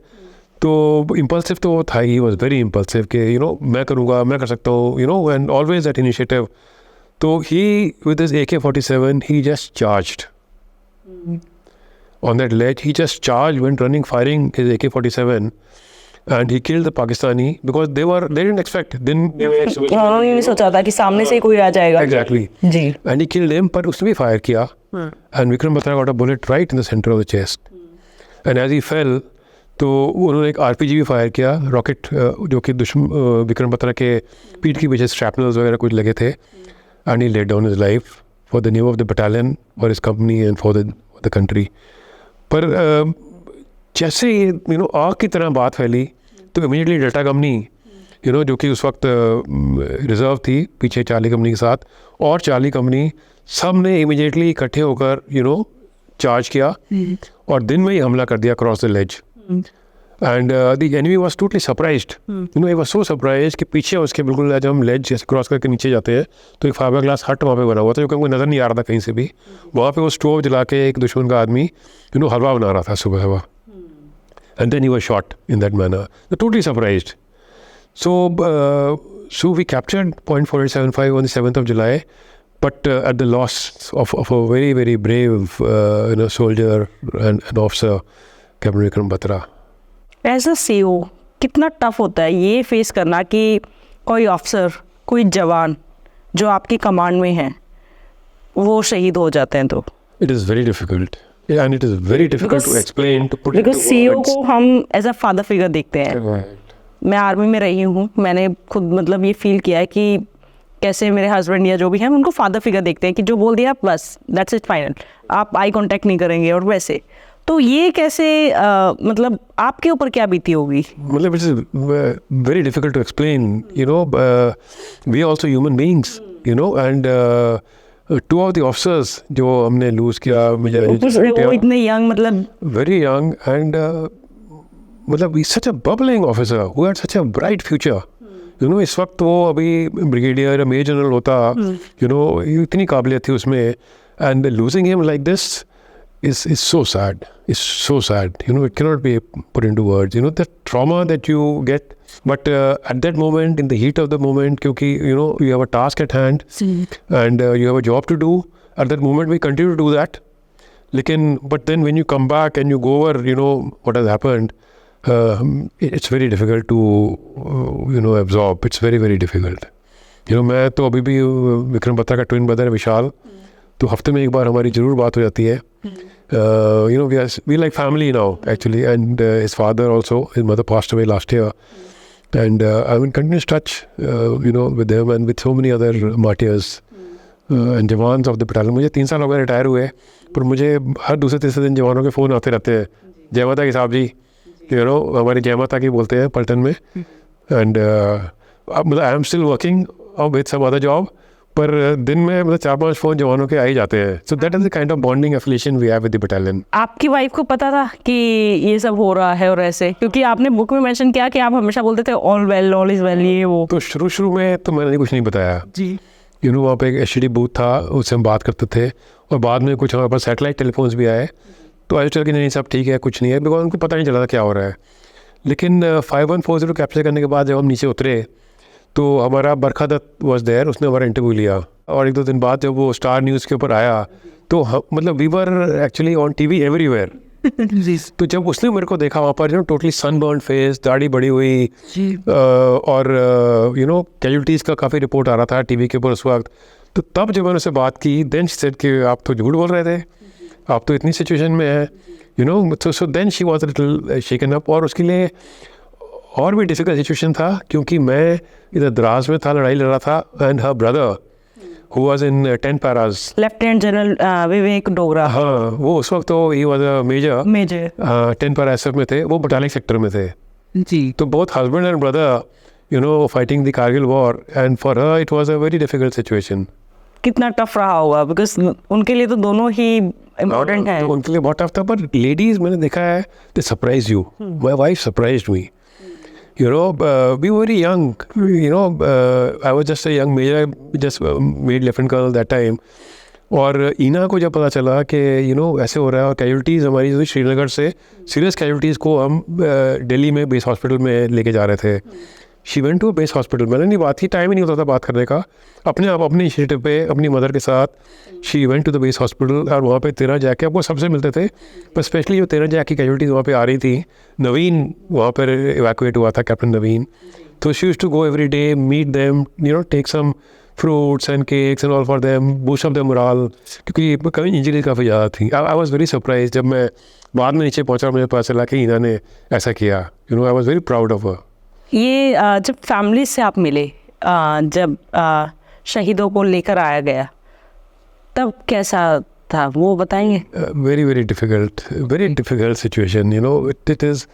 तो इम्पल्सिव तो वो था ही, वॉज वेरी इम्पल्सिव कि मैं करूँगा, मैं कर सकता हूँ, एंड ऑलवेज दैट इनिशिएटिव। तो he with his AK-47 he just charged on that ledge. He just charged, went running, firing his AK-47, and he killed the Pakistani because they didn't expect. उन्होंने नहीं सोचा था कि सामने से कोई आ जाएगा। Exactly. Ji. And he killed him, पर उसने भी फायर किया, and Vikram Batra got a bullet right in the center of the chest. And as he fell, तो उन्होंने एक RPG भी फायर किया, रॉकेट, जो कि विक्रम बत्रा के पीठ की वजह स्ट्रैपनल्स वगैरह कुछ लगे थे, and he laid down his life for the name of the battalion, for his company and for the country. पर जैसे ही आग की तरह बात फैली तो इमीडिएटली डेल्टा कंपनी जो कि उस वक्त रिजर्व थी पीछे चार्ली कंपनी के साथ, और चार्ली कंपनी सब ने इमीडिएटली इकट्ठे होकर चार्ज किया और दिन में ही हमला कर दिया cross the ledge. And the enemy was totally surprised, he was so surprised कि पीछे उसके बिल्कुल जब हम लेज जैसे क्रॉस करके नीचे जाते हैं तो एक फाइबर ग्लास हट वहाँ पे बना हुआ था, जो कि हमको नज़र नहीं आ रहा था कहीं से भी। वहाँ पे वो स्टोव जला के एक दुश्मन का आदमी हलवा बना रहा था सुबह सुबह, and then he was shot in that manner, totally surprised. So we captured point 4875 on the 7th of July, but at the loss of a very, very brave soldier and officer, Captain Vikram Batra. As a CEO कितना tough होता है ये face करना कि कोई officer, कोई जवान जो आपकी कमांड में है वो शहीद हो जाते हैं? तो It is very difficult, and it is very difficult to explain, to put because into CEO words. को हम एज अ फादर फिगर देखते हैं। Right. मैं आर्मी में रही हूँ, मैंने खुद मतलब ये फील किया है कि कैसे मेरे हस्बैंड या जो भी हैं उनको फादर फिगर देखते हैं कि जो बोल दिया बस दैट्स इट फाइनल, आप आई कांटेक्ट नहीं करेंगे। और वैसे तो ये कैसे मतलब आपके ऊपर क्या बीती होगी? मतलब it's very difficult to explain, we are also human beings, and two of the officers जो हमने lose किया, वो इतने यंग, मतलब very young, and मतलब he's such a bubbling officer who had such a bright future. इस वक्त वो अभी ब्रिगेडियर या मेजर जनरल होता, इतनी काबिलियत थी उसमें, and losing him like this is so sad. It's so sad. It cannot be put into words. The trauma that you get. But at that moment, in the heat of the moment, क्योंकि you have a task at hand and you have a job to do. At that moment, we continue to do that. लेकिन but then when you come back and you go over you know what has happened, it's very difficult to you know absorb. It's very very difficult. You know मैं तो अभी भी विक्रम बत्रा का twin brother है विशाल, तो हफ्ते में एक बार हमारी ज़रूर बात हो जाती है. You know, we like family now actually, and his father also, his mother passed away last year, and I'm in continuous touch, you know, with him and with so many other martyrs and jawans of the battalion. मुझे 3 साल हो गए retire हुए, पर मुझे हर दूसरे तीसरे दिन जवानों के फ़ोन आते रहते हैं. जय माता की साहब जी, you know, हमारी जय माता की बोलते हैं पलटन में, and मतलब I am still working with some other job, पर दिन में मतलब 4-5 फ़ोन जवानों के आ ही जाते हैं. So that is the kind of bonding affiliation we have with the battalion. आपकी वाइफ को पता था कि ये सब हो रहा है और ऐसे, क्योंकि आपने बुक में मेंशन किया कि आप हमेशा बोलते थे all well, all is well, ये वो. तो शुरू में तो मैंने कुछ नहीं बताया जी. यू नो वहाँ पे एक एचडी बूथ था, उससे हम बात करते थे, और बाद में कुछ हमारे पास सैटेलाइट टेलीफोन्स भी आए, तो आई चल कि नहीं सब ठीक है, कुछ नहीं है, बिकॉज उनको पता नहीं चला था क्या हो रहा है. लेकिन 5140 कैप्चर करने के बाद जब हम नीचे उतरे तो हमारा बरखा दत्त वॉज देयर, उसने हमारा इंटरव्यू लिया, और 1-2 दिन बाद जब वो स्टार न्यूज़ के ऊपर आया तो मतलब we were actually on TV everywhere. तो जब उसने मेरे को देखा वहाँ पर you know totally sunburn face, दाढ़ी बड़ी हुई, और यू नो कैजुअल्टीज़ का काफ़ी रिपोर्ट आ रहा था टीवी के ऊपर उस वक्त, तो तब जब मैंने उससे बात की देन शी सेड कि आप तो झूठ बोल रहे थे, आप तो इतनी सिचुएशन में हैं, you know. So then she was a little shaken up, और उसके लिए और भी डिफिकल्ट सिचुएशन था क्योंकि मैं इधर द्रास में था, लड़ाई लड़ रहा था, and her brother who was in 10 Paras, lieutenant general Vivek Dogra. हाँ वो उस वक्त तो he was a major 10 Para SF में थे, वो बटालियन सेक्टर में थे. जी. तो both husband and brother you know fighting the Kargil war, and for her it was a very difficult situation. कितना टफ रहा होगा, बिकॉज उनके लिए तो दोनों ही इम्पोर्टेंट है. उनके लिए बहुत टफ था, पर लेडीज मैंने देखा है they surprise you. My wife surprised me. You know, we were very young. You know, I was just a young major, just made lieutenant colonel that time. और ईना को जब पता चला कि यू नो ऐसे हो रहा है, और कैजुअल्टीज़ हमारी जो श्रीनगर से सीरियस कैजुअल्टीज़ को हम दिल्ली में बेस हॉस्पिटल में लेके जा रहे थे. She went to base hospital. मैंने नहीं बात की, टाइम ही नहीं होता था बात करने का, अपने आप अपनी इनिशिएटिव पे अपनी मदर के साथ she went to the base hospital, और वहाँ पे 13 जैक आपको सबसे मिलते थे, पर स्पेशली जो 13 जैक की कैजुअल्टीज़ वहाँ पे आ रही थी, नवीन वहाँ पर इवैक्यूएट हुआ था, कैप्टन नवीन. तो she used to go every day, meet them, you know, take some fruits and cakes and all for them, boost up their morale, क्योंकि कभी इंजरी काफ़ी ज़्यादा थी. आई वाज वेरी सरप्राइज जब मैं बाद में नीचे पहुँचा, मुझे पता चला कि ईना ने ऐसा किया. You know, I was very proud of her. ये जब फैमिली से आप मिले, जब शहीदों को लेकर आया गया, तब कैसा था वो बताएंगे? Very very difficult situation. You know it is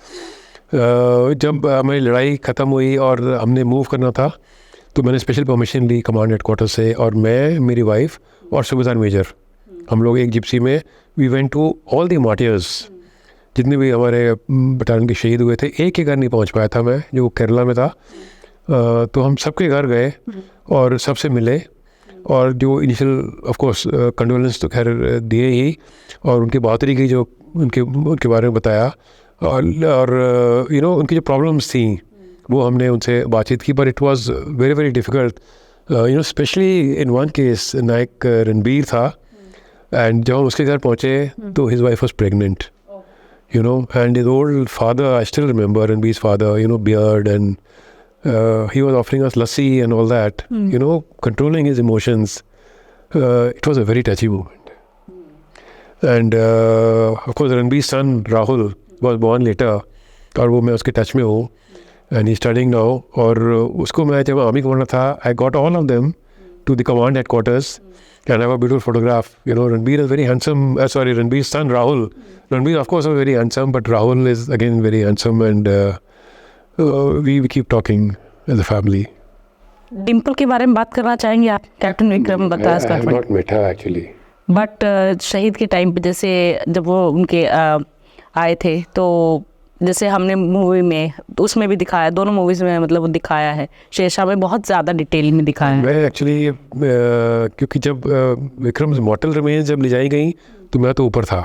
जब हमारी लड़ाई ख़त्म हुई और हमने मूव करना था, तो मैंने स्पेशल परमिशन ली कमांड हेडक्वार्टर से, और मैं, मेरी वाइफ और सूबेदार मेजर, हम लोग एक जिप्सी में we went to all the martyrs, जितने भी हमारे बटालियन के शहीद हुए थे. एक के घर नहीं पहुंच पाया था मैं, जो केरला में था. तो हम सबके घर गए और सबसे मिले, और जो इनिशियल ऑफ कोर्स कंडोलेंस तो खैर दिए ही, और उनकी बहादुरी की जो उनके बारे में बताया, और यू नो उनकी जो प्रॉब्लम्स थी वो हमने उनसे बातचीत की. पर it was very very difficult, you know, specially in one case Naik Ranbir था, एंड जब हम उसके घर पहुँचे तो his wife was pregnant. You know, and his old father, I still remember, Ranbir's father, you know, beard, and he was offering us lassi and all that, you know, controlling his emotions. It was a very touchy moment. And of course, Ranbir's son, Rahul, was born later, और वो मैं उसके touch में हूँ, and he's studying now. और उसको मैं जब आर्मी को पढ़ना था, I got all of them to the command headquarters. And I have a beautiful photograph. You know, Ranbir is very handsome. Ranbir's son Rahul. Ranbir, of course, was very handsome, but Rahul is again very handsome, and we keep talking as a family. Dimple के बारे में बात करना चाहेंगे आप? Captain Vikram Batra. I have not met her actually. But शहीद के time पे जैसे जब वो उनके आए थे, तो जैसे हमने मूवी में तो उसमें भी दिखाया, दोनों मूवीज़ में मतलब वो दिखाया है, शेरशाह में बहुत ज़्यादा डिटेल में दिखाया है. मैं एक्चुअली क्योंकि जब विक्रम मॉर्टल रिमेन्स जब ले जाई गई तो मैं तो ऊपर था.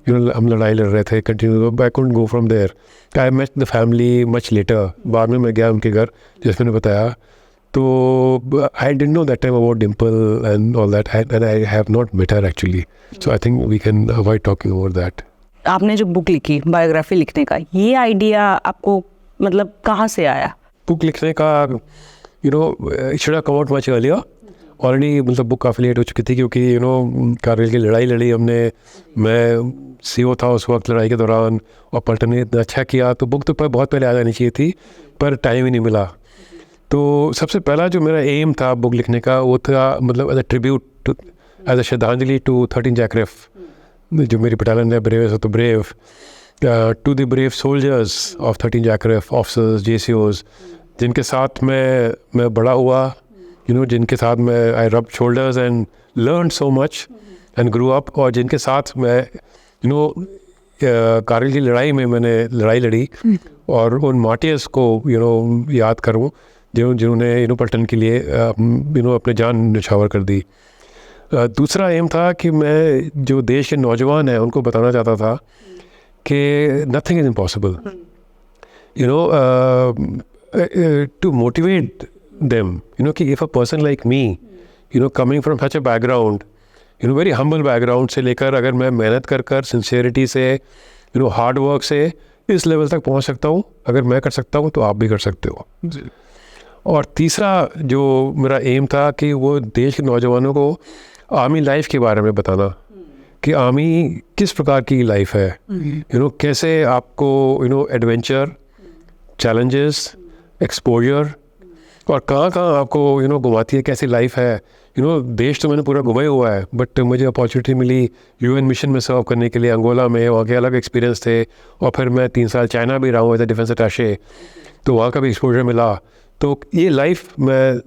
यू नो, हम लड़ाई लड़ रहे थे continue. I couldn't go from there. I met the family much later. बाद में मैं गया उनके घर, जैसे मैंने बताया. तो I didn't know that time about Dimple and all that, and I have not met her actually, so I think we can avoid talking about that. आपने जो बुक लिखी बायोग्राफी लिखने का, ये आइडिया आपको मतलब कहाँ से आया? बुक लिखने का, you know, should have come out much earlier. Already मतलब बुक काफ़ी लेट हो चुकी थी, क्योंकि यू नो कारगिल की लड़ाई लड़ी हमने, मैं सीओ था उस वक्त लड़ाई के दौरान, और पलटन ने इतना अच्छा किया, तो बुक तो बहुत पहले आ जानी चाहिए थी, पर टाइम ही नहीं मिला. तो सबसे पहला जो मेरा एम था बुक लिखने का, वो था मतलब as a tribute, as a श्रद्धांजलि टू 13 जैकरेफ, जो मेरी बटालियन है, ब्रेव तो brave, to the brave soldiers of 13 JAK RIF, officers, JCOs, जिनके साथ मैं बड़ा हुआ, यू नो, जिनके साथ मैं आई रब shoulders and learn so much and grow up, और जिनके साथ मैं यू नो कारगिल की लड़ाई में मैंने लड़ाई लड़ी, और उन मार्टियर्स को यू नो याद करूं, जिन्होंने यू नो पलटन के लिए यू नो अपने जान न्यौछावर कर दी. दूसरा एम था कि मैं जो देश के नौजवान हैं उनको बताना चाहता था कि nothing is impossible, you know, to motivate them, you know, कि if a person like me, you know, coming from such a background, you know, very humble background से लेकर, अगर मैं मेहनत कर सिंसियरिटी से, यू नो, हार्ड वर्क से इस लेवल तक पहुंच सकता हूं, अगर मैं कर सकता हूं तो आप भी कर सकते हो. और तीसरा जो मेरा एम था कि वो देश के नौजवानों को आर्मी लाइफ के बारे में बताना, कि आर्मी किस प्रकार की लाइफ है, यू नो, कैसे आपको you know adventure, challenges, exposure, और कहाँ आपको यू नो घुमाती है, कैसी लाइफ है. यू नो, देश तो मैंने पूरा घुमा ही हुआ है, बट मुझे अपॉर्चुनिटी मिली UN मिशन में सर्व करने के लिए अंगोला में, वहाँ के अलग एक्सपीरियंस थे, और फिर मैं 3 साल चाइना भी रहा हूँ एज ए डिफेंस अटैचे, तो वहाँ का भी एक्सपोजर मिला. तो ये लाइफ मैं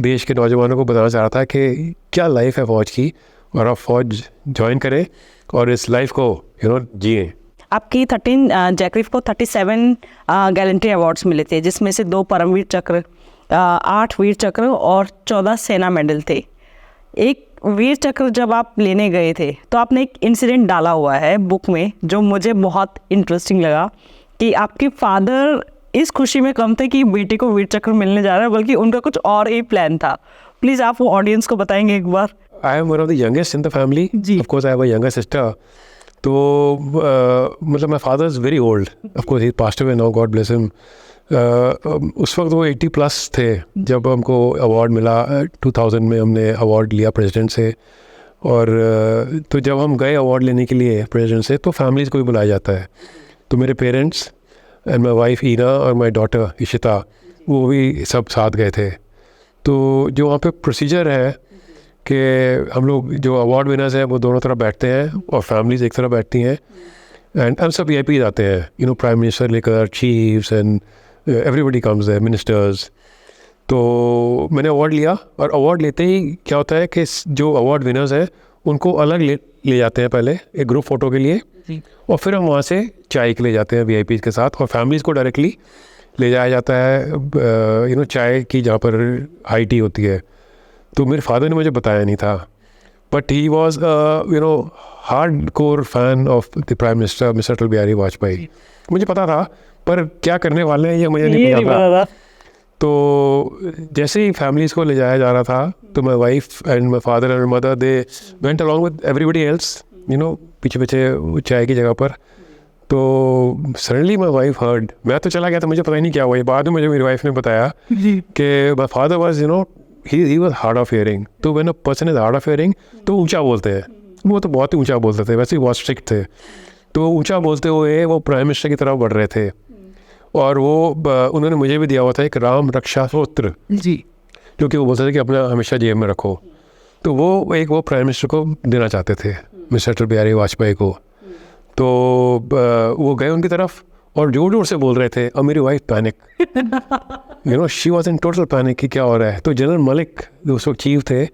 देश के नौजवानों को बताना चाह रहा था कि क्या लाइफ है फ़ौज की, और आप फ़ौज ज्वाइन करें और इस लाइफ को यू नो जिए. आपकी 13 जैकरेफ को 37 गैलेंट्री अवार्ड्स मिले थे, जिसमें से 2 परमवीर चक्र, 8 वीर चक्र और 14 सेना मेडल थे. एक वीर चक्र जब आप लेने गए थे तो आपने एक इंसिडेंट डाला हुआ है बुक में, जो मुझे बहुत इंटरेस्टिंग लगा, कि आपके फादर इस खुशी में कम थे कि बेटे को वीर चक्र मिलने जा रहा है, बल्कि उनका कुछ और ही प्लान था. प्लीज़ आप वो ऑडियंस को बताएंगे एक बार. I am one of the youngest in the family, of course I have a younger sister. तो मतलब my father is very old, of course he passed away now, God bless him. उस वक्त वो 80+ थे जब हमको अवार्ड मिला. 2000 में हमने अवार्ड लिया प्रेसिडेंट से, और तो जब हम गए अवार्ड लेने के लिए प्रेसिडेंट से, तो फैमिलीज़ को भी बुलाया जाता है. तो मेरे पेरेंट्स एंड माई वाइफ ईना और माई डॉटर इशिता, वो भी सब साथ गए थे. तो जो वहाँ पे प्रोसीजर है कि हम लोग जो अवार्ड विनर्स हैं वो दोनों तरफ बैठते हैं, और फैमिलीज एक तरफ बैठती हैं, एंड हम सब VIP आते हैं, यू नो, प्राइम मिनिस्टर लेकर, चीफ्स एंड एवरीबडी कम्स है, मिनिस्टर्स. तो मैंने अवार्ड लिया, और अवार्ड लेते ही क्या होता है कि जो अवार्ड विनर्स हैं उनको अलग ले जाते हैं पहले एक ग्रुप फ़ोटो के लिए, और फिर हम वहाँ से चाय के लिए जाते हैं VIP के साथ, और फैमिलीज़ को डायरेक्टली ले जाया जाता है यू नो चाय की जहाँ पर हाई टी होती है. तो मेरे फादर ने मुझे बताया नहीं था, but he was you know hard core fan of the prime minister mister Atal Bihari Vajpayee. मुझे पता था, पर क्या करने वाले हैं ये मुझे नहीं पता था. तो जैसे ही फैमिलीज़ को ले जाया जा रहा था, तो my wife and my father and mother they went along with everybody else, you know, पीछे चाय की जगह पर. तो सडनली माई वाइफ हर्ड, मैं तो चला गया था, मुझे पता ही नहीं क्या हुआ. बाद में मुझे मेरी वाइफ ने बताया कि my father was you know he was hard of hearing. तो when a person is hard of hearing तो ऊंचा बोलते हैं, वो तो बहुत ही ऊंचा बोलते थे, वैसे ही बहुत स्ट्रिक्ट थे. तो ऊंचा बोलते हुए वो प्राइम मिनिस्टर की तरफ बढ़ रहे थे, और वो उन्होंने मुझे भी दिया हुआ था एक राम रक्षा सूत्र जी, क्योंकि वो बोलते थे कि अपना हमेशा जेब में रखो. तो वो प्राइम मिनिस्टर को देना चाहते थे, मिस्टर अटल बिहारी वाजपेयी को. तो वो गए उनकी तरफ और जोर जोर से बोल रहे थे, और मेरी wife panic, you know, she was in total panic कि क्या हो रहा है. तो जनरल मलिक जो उस वक्त चीफ थे,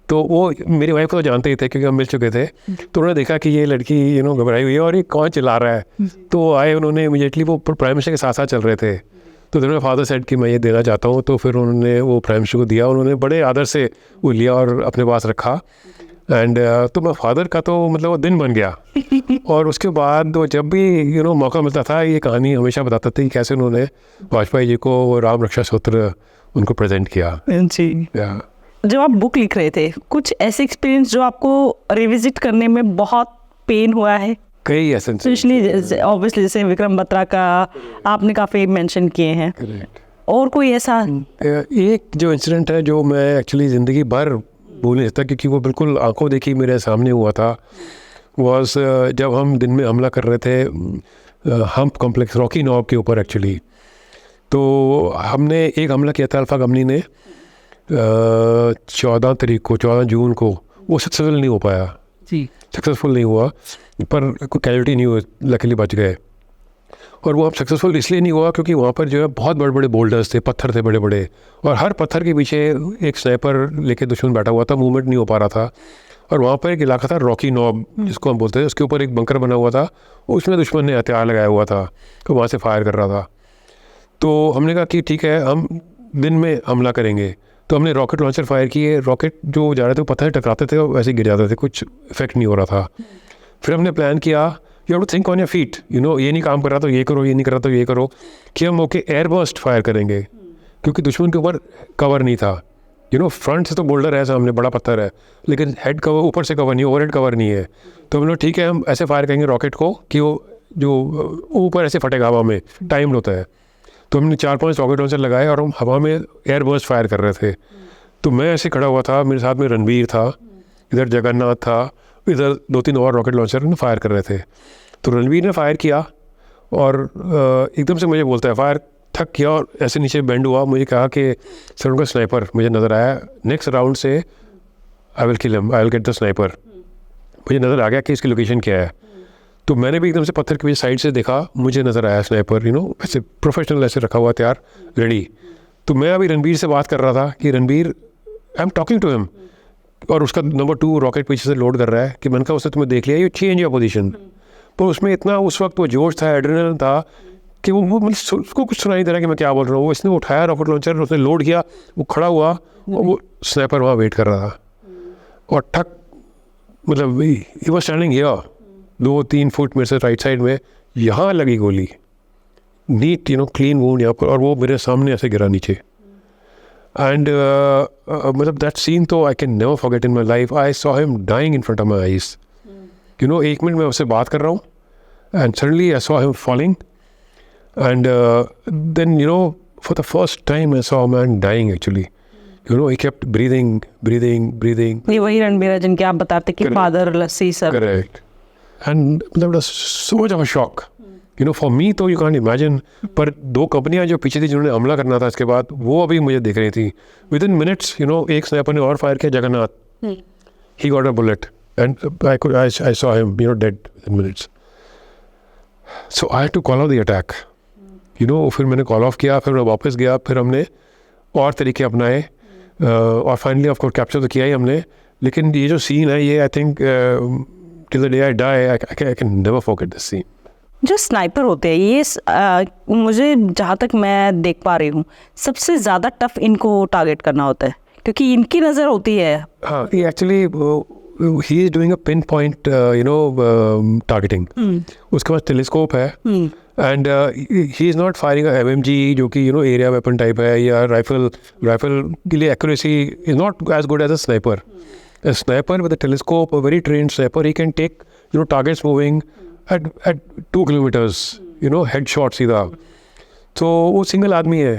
तो वो मेरी वाइफ को तो जानते ही थे क्योंकि हम मिल चुके थे. तो उन्होंने देखा कि ये लड़की यू नो घबराई हुई है और ये कौन चिल्ला रहा है. तो आए, उन्होंने इमीडिएटली, वो प्राइम मिनिस्टर के साथ साथ चल रहे थे. तो उन्होंने फादर सेड कि मैं ये देना चाहता हूँ. तो फिर उन्होंने वो प्राइम मिनिस्टर को दिया, उन्होंने बड़े आदर से वो लिया और अपने पास रखा. एंड तो मैं फादर का तो मतलब वो दिन बन गया. और उसके बाद वो जब भी यू नो मौका मिलता था, ये कहानी हमेशा बताते थे कि कैसे उन्होंने वाजपेयी जी को वो राम रक्षा सूत्र उनको प्रेजेंट किया। जी। या जब आप बुक लिख रहे थे, कुछ ऐसे एक्सपीरियंस जो आपको रिविजिट करने में बहुत पेन हुआ है? कई ऐसे स्पेशली ऑब्वियसली जैसे विक्रम बत्रा का आपने काफ़ी मेंशन किए हैं, करेक्ट। और कोई ऐसा? एक जो इंसिडेंट है जो मैं एक्चुअली ज़िंदगी भर भूल नहीं सकता, क्योंकि वो बिल्कुल आंखों देखी मेरे सामने हुआ था, वॉज जब हम दिन में हमला कर रहे थे हम्प कॉम्प्लेक्स रॉकी नॉब के ऊपर एक्चुअली। तो हमने एक हमला किया था अल्फा कंपनी ने 14 जून को। वो सक्सेसफुल नहीं हो पाया, जी। सक्सेसफुल नहीं हुआ, पर कोई कैजुअल्टी नहीं हुई, लकीली बच गए। और वो अब सक्सेसफुल इसलिए नहीं हुआ क्योंकि वहाँ पर जो है बहुत बड़े बड़े बोल्डर्स थे, पत्थर थे बड़े बड़े, और हर पत्थर के पीछे एक स्नाइपर लेके दुश्मन बैठा हुआ था, मूवमेंट नहीं हो पा रहा था। और वहाँ पर एक इलाका था रॉकी नॉब जिसको हम बोलते थे, उसके ऊपर एक बंकर बना हुआ था, उसमें दुश्मन ने हथियार लगाया हुआ था, तो वहाँ से फायर कर रहा था। तो हमने कहा कि ठीक है, हम दिन में हमला करेंगे। तो हमने रॉकेट लॉन्चर फायर किए, रॉकेट जो जा रहे थे वो पत्थर टकराते थे और वैसे ही गिर जाते थे, कुछ इफेक्ट नहीं हो रहा था। फिर हमने प्लान किया, you have to think on your feet, ये नहीं काम कर रहा तो ये करो, ये नहीं कर रहा तो ये करो, कि हम ओके एयर बर्स्ट फायर करेंगे, क्योंकि दुश्मन के ऊपर कवर नहीं था। फ्रंट से तो बोल्डर है सामने, बड़ा पत्थर है, लेकिन हेड कवर ऊपर से कवर नहीं, ओवर हेड कवर नहीं है। तो हम लोग ठीक है, हम ऐसे फायर करेंगे रॉकेट को कि वो जो ऊपर ऐसे फटेगा हवा में, टाइम होता है। तो हमने 4-5 रॉकेट लॉन्चर लगाए और हम हवा में एयर बर्स्ट फायर कर रहे थे। तो मैं ऐसे खड़ा हुआ था, मेरे साथ में रणवीर था, इधर जगन्नाथ था, इधर 2-3 और रॉकेट लॉन्चर फायर कर रहे थे। तो रणवीर ने फायर किया और एकदम से मुझे बोलता है, फायर थक किया और ऐसे नीचे बेंड हुआ। मुझे कहा कि सर उनका स्नाइपर मुझे नज़र आया, नेक्स्ट राउंड से I will kill him, I will get the sniper. मुझे नज़र आ गया कि इसकी लोकेशन क्या है। तो मैंने भी एकदम से पत्थर के पीछे साइड से देखा, मुझे नज़र आया स्नाइपर, ऐसे प्रोफेशनल ऐसे रखा हुआ तैयार रेडी। तो मैं अभी रणवीर से बात कर रहा था कि Ranveer, I am talking to him, और उसका नंबर 2 रॉकेट पीछे से लोड कर रहा है कि मैंने कहा उसने तुम्हें देख लिया, यू चेंज योर पोजीशन। पर उसमें इतना उस वक्त वो जोश था, एड्रेनलिन था कि वो मतलब उसको कुछ सुनाई दे रहा कि मैं क्या बोल रहा हूँ। वो इसने उठाया रॉकेट लॉन्चर, उसने लोड किया, वो खड़ा हुआ और वो स्नाइपर वहाँ वेट कर रहा था। और ठक, मतलब he was standing here 2-3 foot मेरे से राइट साइड में, यहाँ लगी गोली, नीट क्लीन वूंड यहाँ पर, और वो मेरे सामने ऐसे गिरा नीचे। एंड मतलब दैट सीन तो I can never forget in my life. I saw him dying in front of my eyes. 1 minute में उससे बात कर रहा हूँ and suddenly I saw him falling, and then for the first time I saw a man dying actually. he kept breathing. ये वही रणबीर जिनके आप बताते कि father lassi sir. Correct. And that was so much of a shock. For me तो you can't imagine, पर 2 कंपनियां जो पीछे थी जिन्होंने हमला करना था इसके बाद, वो अभी मुझे देख रही थी। Within minutes, एक स्नाइपर ने और फायर किया, Jagannath, he got a bullet and I saw him, dead within minutes. So I had to call off the attack. फिर मैंने कॉल ऑफ किया, फिर मैं वापस गया, फिर हमने और तरीके अपनाए और फाइनली ऑफ कोर्स कैप्चर तो किया ही हमने। लेकिन ये जो सीन है, ये I think till the day I die I can never forget this scene. जो स्नाइपर होते हैं ये मुझे जहाँ तक मैं देख पा रही हूँ सबसे ज़्यादा टफ इनको टारगेट करना होता है, क्योंकि इनकी नज़र होती है। हाँ, ये actually he is doing a pinpoint targeting. उसके पास टेलीस्कोप है and he is not firing a MMG जो कि एरिया वेपन टाइप है, या राइफल के लिए accuracy is not as good as a sniper. A sniper with a telescope, a very trained sniper, he can take targets moving at 2 kilometers, headshot सीधा। तो वो single आदमी है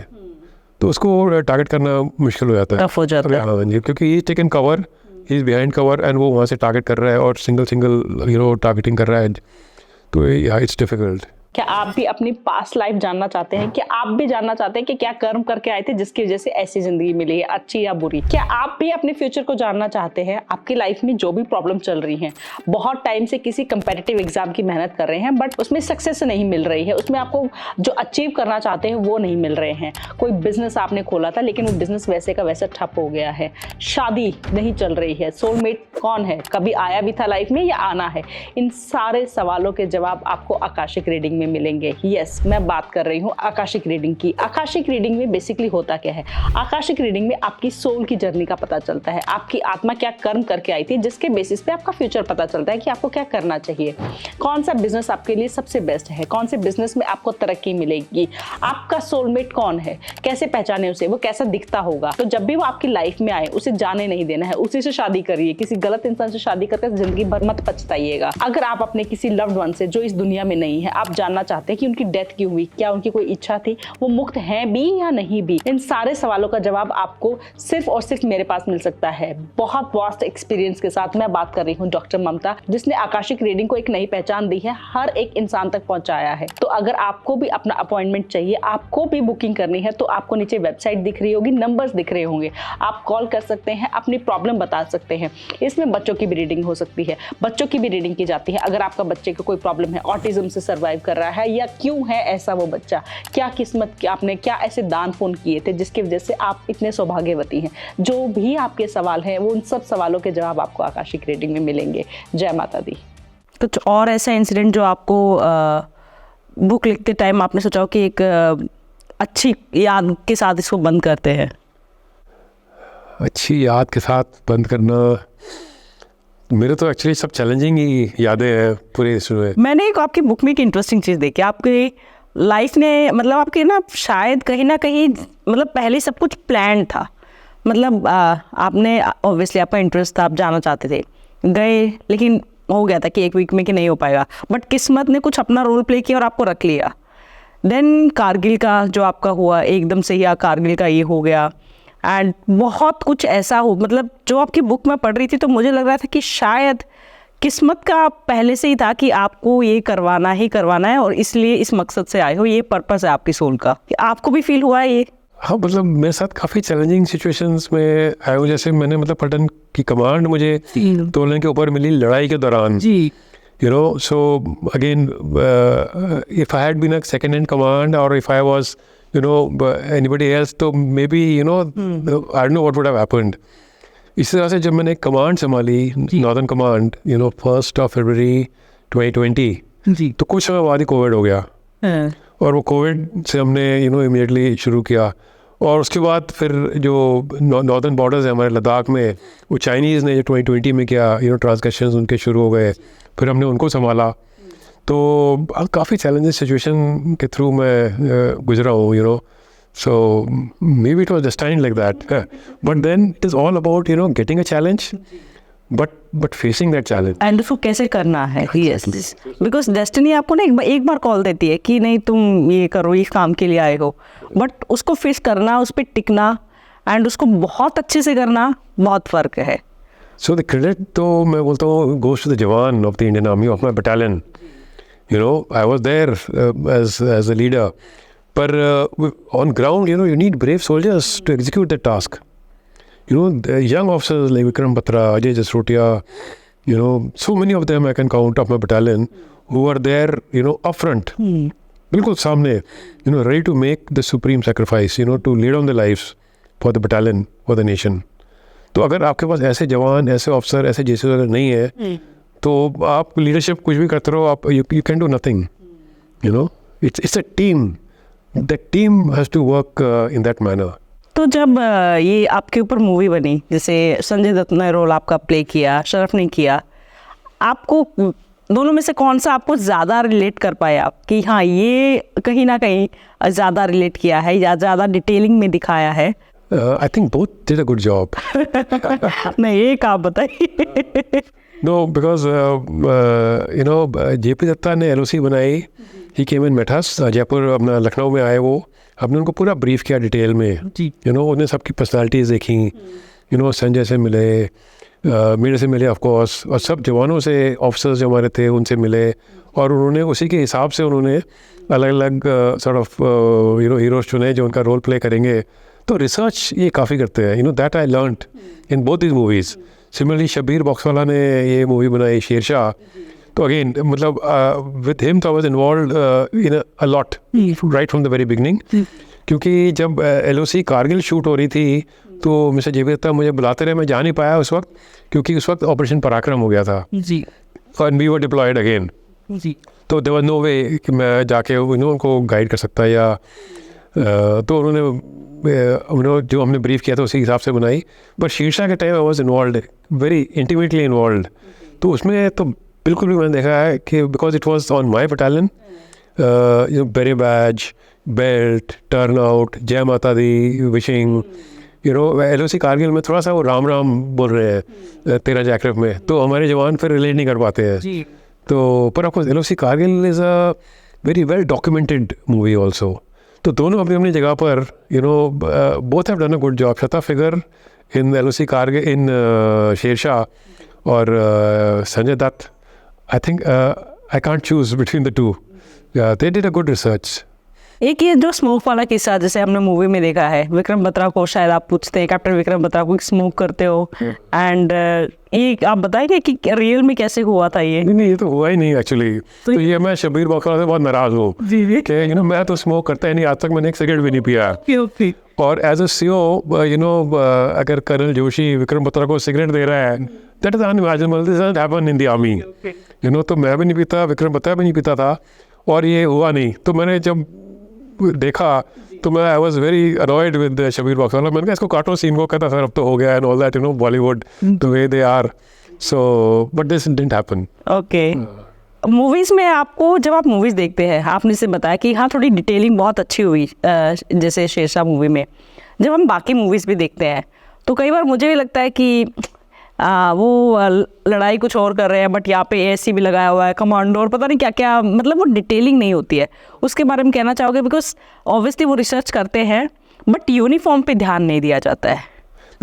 तो उसको टारगेट करना मुश्किल हो जाता है, टफ हो जाता है। हाँ जी, क्योंकि he is taken cover, he is behind cover and वो वहाँ से टारगेट कर रहा है और सिंगल टारगेटिंग कर रहा है, तो इट्स डिफिकल्ट। क्या आप भी अपनी पास्ट लाइफ जानना चाहते हैं? क्या आप भी जानना चाहते हैं कि क्या कर्म करके आए थे जिसकी वजह से ऐसी जिंदगी मिली है, अच्छी या बुरी? क्या आप भी अपने फ्यूचर को जानना चाहते हैं? आपकी लाइफ में जो भी प्रॉब्लम चल रही है, बहुत टाइम से किसी कंपेटिटिव एग्जाम की मेहनत कर रहे हैं बट उसमें सक्सेस नहीं मिल रही है, उसमें आपको जो अचीव करना चाहते हैं वो नहीं मिल रहे हैं, कोई बिजनेस आपने खोला था लेकिन वो बिजनेस वैसे का वैसा ठप हो गया है, शादी नहीं चल रही है, सोलमेट कौन है, कभी आया भी था लाइफ में या आना है, इन सारे सवालों के जवाब आपको आकाशिक रीडिंग में मिलेंगे। यस, मैं बात कर रही हूँ आकाशिक रीडिंग की। आकाशिक रीडिंग में बेसिकली होता क्या है? आकाशिक रीडिंग में आपकी सोल की जर्नी का पता चलता है, आपकी आत्मा क्या कर्म करके आई थी, जिसके बेसिस पे आपका फ्यूचर पता चलता है कि आपको क्या करना चाहिए, कौन सा बिजनेस आपके लिए सबसे बेस्ट है, कौन से बिजनेस में आपको तरक्की मिलेगी, आपका सोलमेट कौन है, कैसे पहचाने उसे, वो कैसा दिखता होगा। तो जब भी वो आपकी लाइफ में आए उसे जाने नहीं देना है, उसी से शादी करिए। किसी गलत इंसान से शादी करके जिंदगी भर मत पछताइएगा। अगर आप अपने किसी लव्ड वन से जो इस दुनिया में नहीं है, आप जानना चाहते हैं कि उनकी डेथ क्यों हुई, क्या उनकी कोई इच्छा थी, वो मुक्त हैं भी या नहीं भी, इन सारे सवालों का जवाब आपको सिर्फ और सिर्फ मेरे पास मिल सकता है। बहुत वास्ट एक्सपीरियंस के साथ मैं बात कर रही हूँ डॉक्टर ममता, जिसने आकाशिक रीडिंग को एक नई पहचान दी है, हर एक इंसान तक पहुंचाया है। तो अगर आपको भी अपना अपॉइंटमेंट चाहिए, आपको भी बुकिंग करनी है, तो आपको नीचे वेबसाइट दिख रही होगी, नंबर्स दिख रहे होंगे, आप कॉल कर सकते हैं, अपनी प्रॉब्लम बता सकते हैं। इसमें बच्चों की भी रीडिंग हो सकती है, बच्चों की भी रीडिंग की जाती है। अगर आपका बच्चे को कोई प्रॉब्लम है, ऑटिज्म से सर्वाइव कर रहा है या क्यों है ऐसा वो बच्चा, क्या किस्मत, आपने क्या ऐसे दान पुण्य किए थे जिसकी वजह से आप इतने सौभाग्यवती हैं, जो भी आपके सवाल हैं वो उन सब सवालों के जवाब आपको आकाशिक रीडिंग में मिलेंगे। जय माता दी। कुछ और ऐसा इंसिडेंट जो आपको बुक लिखते टाइम आपने सोचा हो कि एक अच्छी याद के साथ इसको बंद करते हैं? अच्छी याद के साथ बंद करना, मेरे तो एक्चुअली सब चैलेंजिंग ही यादें हैं पूरे इसमें। मैंने एक आपकी बुक में एक इंटरेस्टिंग चीज़ देखी, आपकी लाइफ ने मतलब आपके ना शायद कहीं ना कहीं मतलब पहले सब कुछ प्लान था। मतलब आपने ऑब्वियसली आपका इंटरेस्ट था, आप जाना चाहते थे, गए, लेकिन हो गया था कि एक वीक में कि नहीं हो पाएगा, बट किस्मत ने कुछ अपना रोल प्ले किया और आपको रख लिया। देन कारगिल का जो आपका हुआ, एकदम से ही कारगिल का ये हो गया, एंड बहुत कुछ ऐसा हो, मतलब जो आपकी बुक में पढ़ रही थी तो मुझे लग रहा था कि शायद किस्मत का पहले से ही था कि आपको ये करवाना ही करवाना है और इसलिए इस मकसद से आए हो, ये पर्पस है आपकी सोल का। आपको भी फील हुआ है ये? हाँ, मतलब मेरे साथ काफ़ी चैलेंजिंग सिचुएशंस में आया हूँ। जैसे मैंने मतलब पटन की कमांड मुझे तोलने के ऊपर मिली लड़ाई के दौरान जी, you know, so again if I had been a second hand command or if I was, you know, anybody else, तो maybe, you know, I don't know what would have happened. इसी तरह से जब मैंने कमांड संभाली, northern command, you know, 1 फरवरी 2020 जी, तो कुछ समय बाद ही कोविड हो गया और वो कोविड से हमने इमीडिएटली शुरू किया। और उसके बाद फिर जो नॉर्दर्न बॉर्डर्स है हमारे लद्दाख में, वो चाइनीज़ ने जो 2020 में किया, ट्रांसग्रेशंस उनके शुरू हो गए, फिर हमने उनको संभाला। तो काफ़ी चैलेंजेस सिचुएशन के थ्रू मैं गुजरा हूँ, so maybe it was destined like that, but then it is all about getting a challenge, but facing that challenge and उसको कैसे करना है। yes, because destiny आपको ना एक बार कॉल देती है कि नहीं तुम ये करो, इस काम के लिए आए हो, बट उसको फेस करना, उस पर टिकना एंड उसको बहुत अच्छे से करना, बहुत फ़र्क है। So the credit तो मैं बोलता हूँ goes to the जवान of the Indian Army, of my battalion. I was there as a leader. But on ground, you need brave soldiers to execute that task. The young officers like Vikram Batra, Ajay Jasrotia, so many of them I can count of my battalion who are there, up front, bilkul samne, ready to make the supreme sacrifice, to lay down their lives for the battalion, for the nation. तो अगर आपके पास ऐसे जवान, ऐसे officer, ऐसे जैसे अगर नहीं है, तो आप लीडरशिप कुछ भी करते रहो, आप you can do nothing. It's a team. The team has to work in that manner. तो जब ये आपके ऊपर मूवी बनी, जैसे संजय दत्त ने रोल आपका प्ले किया, शरफ ने किया, आपको दोनों में से कौन सा आपको ज़्यादा रिलेट कर पाए आप कि हाँ ये कहीं ना कहीं ज़्यादा रिलेट किया है या ज़्यादा डिटेलिंग में दिखाया है? I think both did a good job. नहीं, एक आप बताइए। No, because JP दत्ता ने LOC बनाई, he came and met us, Jaipur अपना लखनऊ में आए, वो हमने उनको पूरा ब्रीफ किया डिटेल में, उन्हें सबकी पर्सनालिटीज़ देखी, संजय से मिले, मेरे से मिले ऑफ कोर्स, और सब जवानों से, ऑफिसर्स जो हमारे थे उनसे मिले, और उन्होंने उसी के हिसाब से उन्होंने अलग अलग सॉर्ट ऑफ हीरोज चुने जो उनका रोल प्ले करेंगे। तो रिसर्च ये काफ़ी करते हैं, that I learned in both this movies. Similarly Shabbir Boxwala ने ये मूवी बनाई शेरशाह, तो अगेन मतलब विद हिम तो I was involved in a lot right from the very beginning, क्योंकि जब LOC कारगिल शूट हो रही थी तो मिस्टर JP दत्ता मुझे बुलाते रहे, मैं जा नहीं पाया उस वक्त, क्योंकि उस वक्त ऑपरेशन पराक्रम हो गया था जी, and we were deployed again, जी तो देयर वाज नो वे कि मैं जाके उनको गाइड कर सकता या तो उन्होंने जो हमने ब्रीफ किया था उसी हिसाब से बनाई. बट शीर्षा के time I was involve, very intimately involve. तो उसमें तो बिल्कुल भी मैंने देखा है कि because it was on my battalion, बेरे बैज, बेल्ट, टर्न आउट, जय माता दी, विशिंग, LOC कारगिल में थोड़ा सा वो राम राम बोल रहे हैं 13 जैकरफ में, तो हमारे जवान फिर रिलेट नहीं कर पाते हैं. तो पर of course LOC Kargil is a very well documented movie also. तो दोनों अपनी अपनी जगह पर both have done a good job. शता figure in LOC Kargil, in Shershaah, और Sanjay Dutt, I think I can't choose between the two. They did a good research. एक ये जो स्मोक वाला किस्सा जैसे हमने मूवी में देखा है, विक्रम बत्रा को शायद आप पूछते हैं, कैप्टन विक्रम बत्रा को स्मोक करते हो, एंड एक आप बताएंगे कि रियल में कैसे हुआ था ये? नहीं, ये तो हुआ ही नहीं एक्चुअली. तो ये मैं शबीर बकरा से बहुत नाराज हूँ कि मैं तो स्मोक करता ही नहीं, आज तक मैंने एक सिगरेट भी नहीं पिया. और एज अ CO अगर कर्नल जोशी विक्रम बत्रा को सिगरेट दे रहा है, that is unimaginable. This had happened in the army. तो मैं भी नहीं पीता, विक्रम बत्रा भी नहीं पीता था, और ये हुआ नहीं. तो मैंने जब देखा तो मैं I was very annoyed with Shabbir Bakshwala. मैंने कहा इसको काटो सीन को, कहता सर अब तो हो गया and all that, Bollywood the way they are. So but this didn't happen. Okay. Movies में आपको, जब आप मूवीज़ देखते हैं, आपने से बताया कि हाँ थोड़ी डिटेलिंग बहुत अच्छी हुई जैसे शेरशाह मूवी में. जब हम बाकी मूवीज़ भी देखते हैं तो कई बार मुझे भी लगता है कि वो लड़ाई कुछ और कर रहे हैं, बट यहाँ पे AC भी लगाया हुआ है, कमांडो, और पता नहीं क्या क्या, मतलब वो डिटेलिंग नहीं होती है. उसके बारे में कहना चाहोगे? बिकॉज ऑब्वियसली वो रिसर्च करते हैं बट यूनिफॉर्म पे ध्यान नहीं दिया जाता है.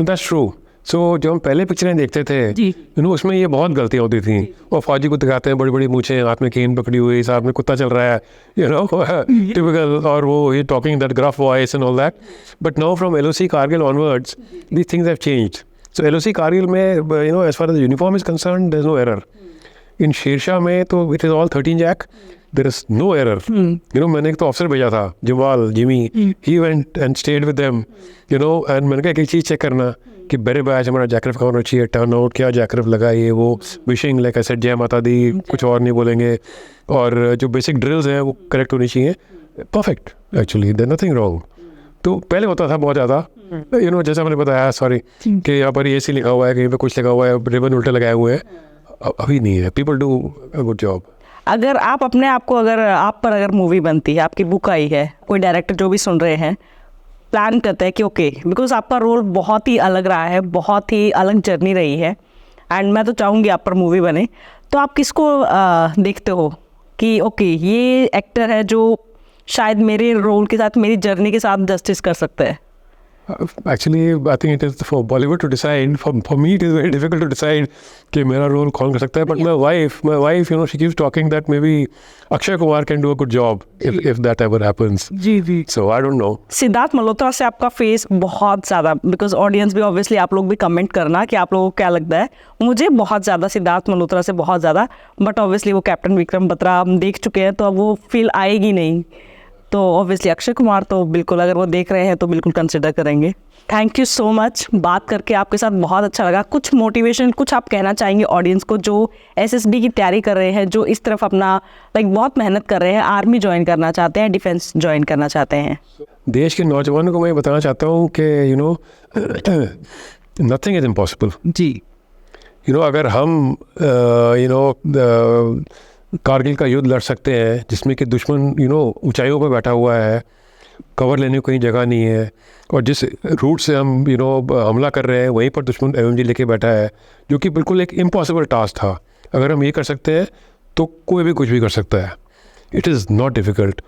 That's true. सो जो हम पहले पिक्चरें देखते थे उसमें ये बहुत गलतियाँ होती थी. और फौजी को दिखाते हैं बड़ी बड़ी मूछें, हाथ में केन पकड़ी हुई, साथ में कुत्ता चल रहा है, टिपिकल, और वो ये talking that gruff voice and all that. But now from LOC Kargil onwards these things have changed. So LOC Kargil में as far as the uniform is concerned, there's no error. In Sher Shah में तो it is all 13 jack. There is no error. मैंने एक तो अफसर भेजा था, Jamal, Jimmy. He went and stayed with them. And मैंने कहा एक चीज़ चेक करना कि बेरे बैच हमारा जैकरफ का होना चाहिए, टर्न आउट क्या जैकरफ लगा, ये वो विशिंग लाइक आई सेड, जय माता दी, कुछ और नहीं बोलेंगे, और जो बेसिक ड्रिल्स हैं वो करेक्ट होनी चाहिए. Perfect actually, there nothing wrong. तो पहले होता था बहुत ज़्यादा, जैसा मैंने बताया, सॉरी, कि यहाँ पर AC लिखा हुआ है, कहीं पे कुछ लिखा हुआ है, रिबन उल्टे लगाए हुए हैं. अभी नहीं है. People do a good job. अगर आप अपने आप को, अगर आप पर अगर मूवी बनती है, आपकी बुक आई है, कोई डायरेक्टर जो भी सुन रहे हैं प्लान करते हैं कि ओके, बिकॉज आपका रोल बहुत ही अलग रहा है, बहुत ही अलग जर्नी रही है, एंड मैं तो चाहूँगी आप पर मूवी बने, तो आप किसको देखते हो कि ओके ये एक्टर है जो शायद मेरे रोल के साथ, मेरी जर्नी के साथ जस्टिस कर सकता है? Actually, I think it is for Bollywood to decide. For me, it is very difficult to decide कि मेरा रोल कौन कर सकता है. But my wife, she keeps talking that maybe Akshay Kumar can do a good job if that ever happens. Ji. So I don't know. Siddharth Malhotra से आपका face बहुत ज़्यादा, बिकॉज ऑडियंस भी ऑब्वियसली, आप लोग भी कमेंट करना कि आप लोगों को क्या लगता है. मुझे बहुत ज़्यादा सिद्धार्थ मल्होत्रा से बहुत ज़्यादा, बट ऑब्वियसली वो कैप्टन विक्रम बत्रा हम देख चुके हैं तो अब वो फील आएगी नहीं. तो ऑब्वियसली अक्षय कुमार तो बिल्कुल, अगर वो देख रहे हैं तो बिल्कुल कंसिडर करेंगे. Thank you so much. बात करके आपके साथ बहुत अच्छा लगा. कुछ मोटिवेशन, कुछ आप कहना चाहेंगे ऑडियंस को जो SSB की तैयारी कर रहे हैं, जो इस तरफ अपना बहुत मेहनत कर रहे हैं, आर्मी ज्वाइन करना चाहते हैं, डिफेंस ज्वाइन करना चाहते हैं? देश के नौजवानों को मैं बताना चाहता हूँ कि नथिंग इज इम्पॉसिबल. जी. अगर हम कारगिल का युद्ध लड़ सकते हैं, जिसमें कि दुश्मन ऊंचाइयों पर बैठा हुआ है, कवर लेने को कहीं जगह नहीं है, और जिस रूट से हम हमला कर रहे हैं वहीं पर दुश्मन MMG लेके बैठा है, जो कि बिल्कुल एक इम्पॉसिबल टास्क था. अगर हम ये कर सकते हैं तो कोई भी कुछ भी कर सकता है. It is not difficult.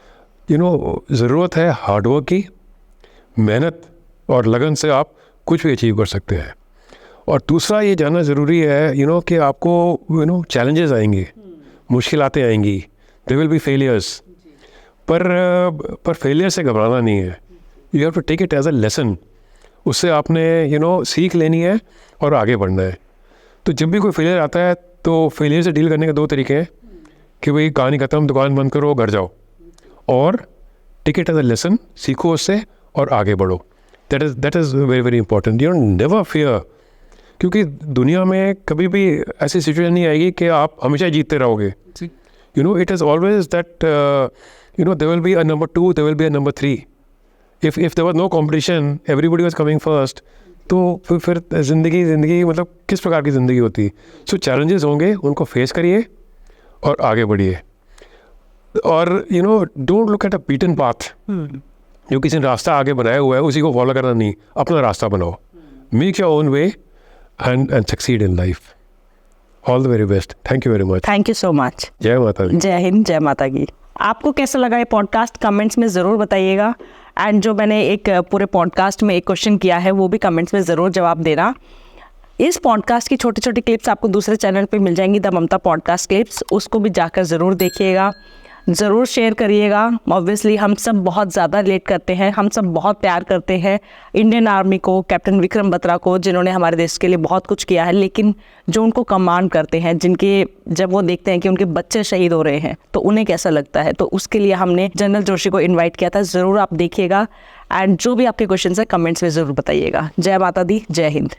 ज़रूरत है हार्डवर्क की, मेहनत और लगन से आप कुछ भी अचीव कर सकते हैं. और दूसरा ये जानना ज़रूरी है कि आपको चैलेंजेस आएंगे, मुश्किलातें आएंगी, देयर विल बी फेलियर्स, पर फेलियर से घबराना नहीं है. You have to take it as a lesson. उससे आपने सीख लेनी है और आगे बढ़ना है. तो जब भी कोई फेलियर आता है तो फेलियर से डील करने के 2 तरीके हैं कि भाई कहानी ख़त्म, दुकान बंद करो, घर जाओ, और take it as a lesson, सीखो उससे और आगे बढ़ो. That is very very important. Never fear, क्योंकि दुनिया में कभी भी ऐसी सिचुएशन नहीं आएगी कि आप हमेशा जीतते रहोगे. You know, it is always that, you know, there will be a number 2, there will be a number 3. If there was no competition, everybody was coming first, तो फिर ज़िंदगी मतलब किस प्रकार की ज़िंदगी होती. सो चैलेंजेस होंगे, उनको फेस करिए और आगे बढ़िए. और you know, don't look at a beaten path. जो किसी ने रास्ता आगे बनाया हुआ है उसी को फॉलो करना नहीं, अपना रास्ता बनाओ. Make your own way and succeed in life. All the very best. Thank you very much. Thank you so much. जय माता दी. जय हिंद, जय माता की. आपको कैसा लगा ये पॉडकास्ट कमेंट्स में ज़रूर बताइएगा. एंड जो मैंने एक पूरे पॉडकास्ट में एक क्वेश्चन किया है वो भी कमेंट्स में ज़रूर जवाब देना. इस पॉडकास्ट की छोटी छोटी क्लिप्स आपको दूसरे चैनल पे मिल जाएंगी, द ममता पॉडकास्ट क्लिप्स. उसको भी जाकर ज़रूर देखिएगा, ज़रूर शेयर करिएगा. ऑब्वियसली हम सब बहुत ज़्यादा रिलेट करते हैं, हम सब बहुत प्यार करते हैं इंडियन आर्मी को, कैप्टन विक्रम बत्रा को, जिन्होंने हमारे देश के लिए बहुत कुछ किया है. लेकिन जो उनको कमांड करते हैं, जिनके जब वो देखते हैं कि उनके बच्चे शहीद हो रहे हैं तो उन्हें कैसा लगता है, तो उसके लिए हमने जनरल जोशी को इन्वाइट किया था. ज़रूर आप देखिएगा एंड जो भी आपके क्वेश्चन है कमेंट्स में ज़रूर बताइएगा. जय माता दी, जय हिंद.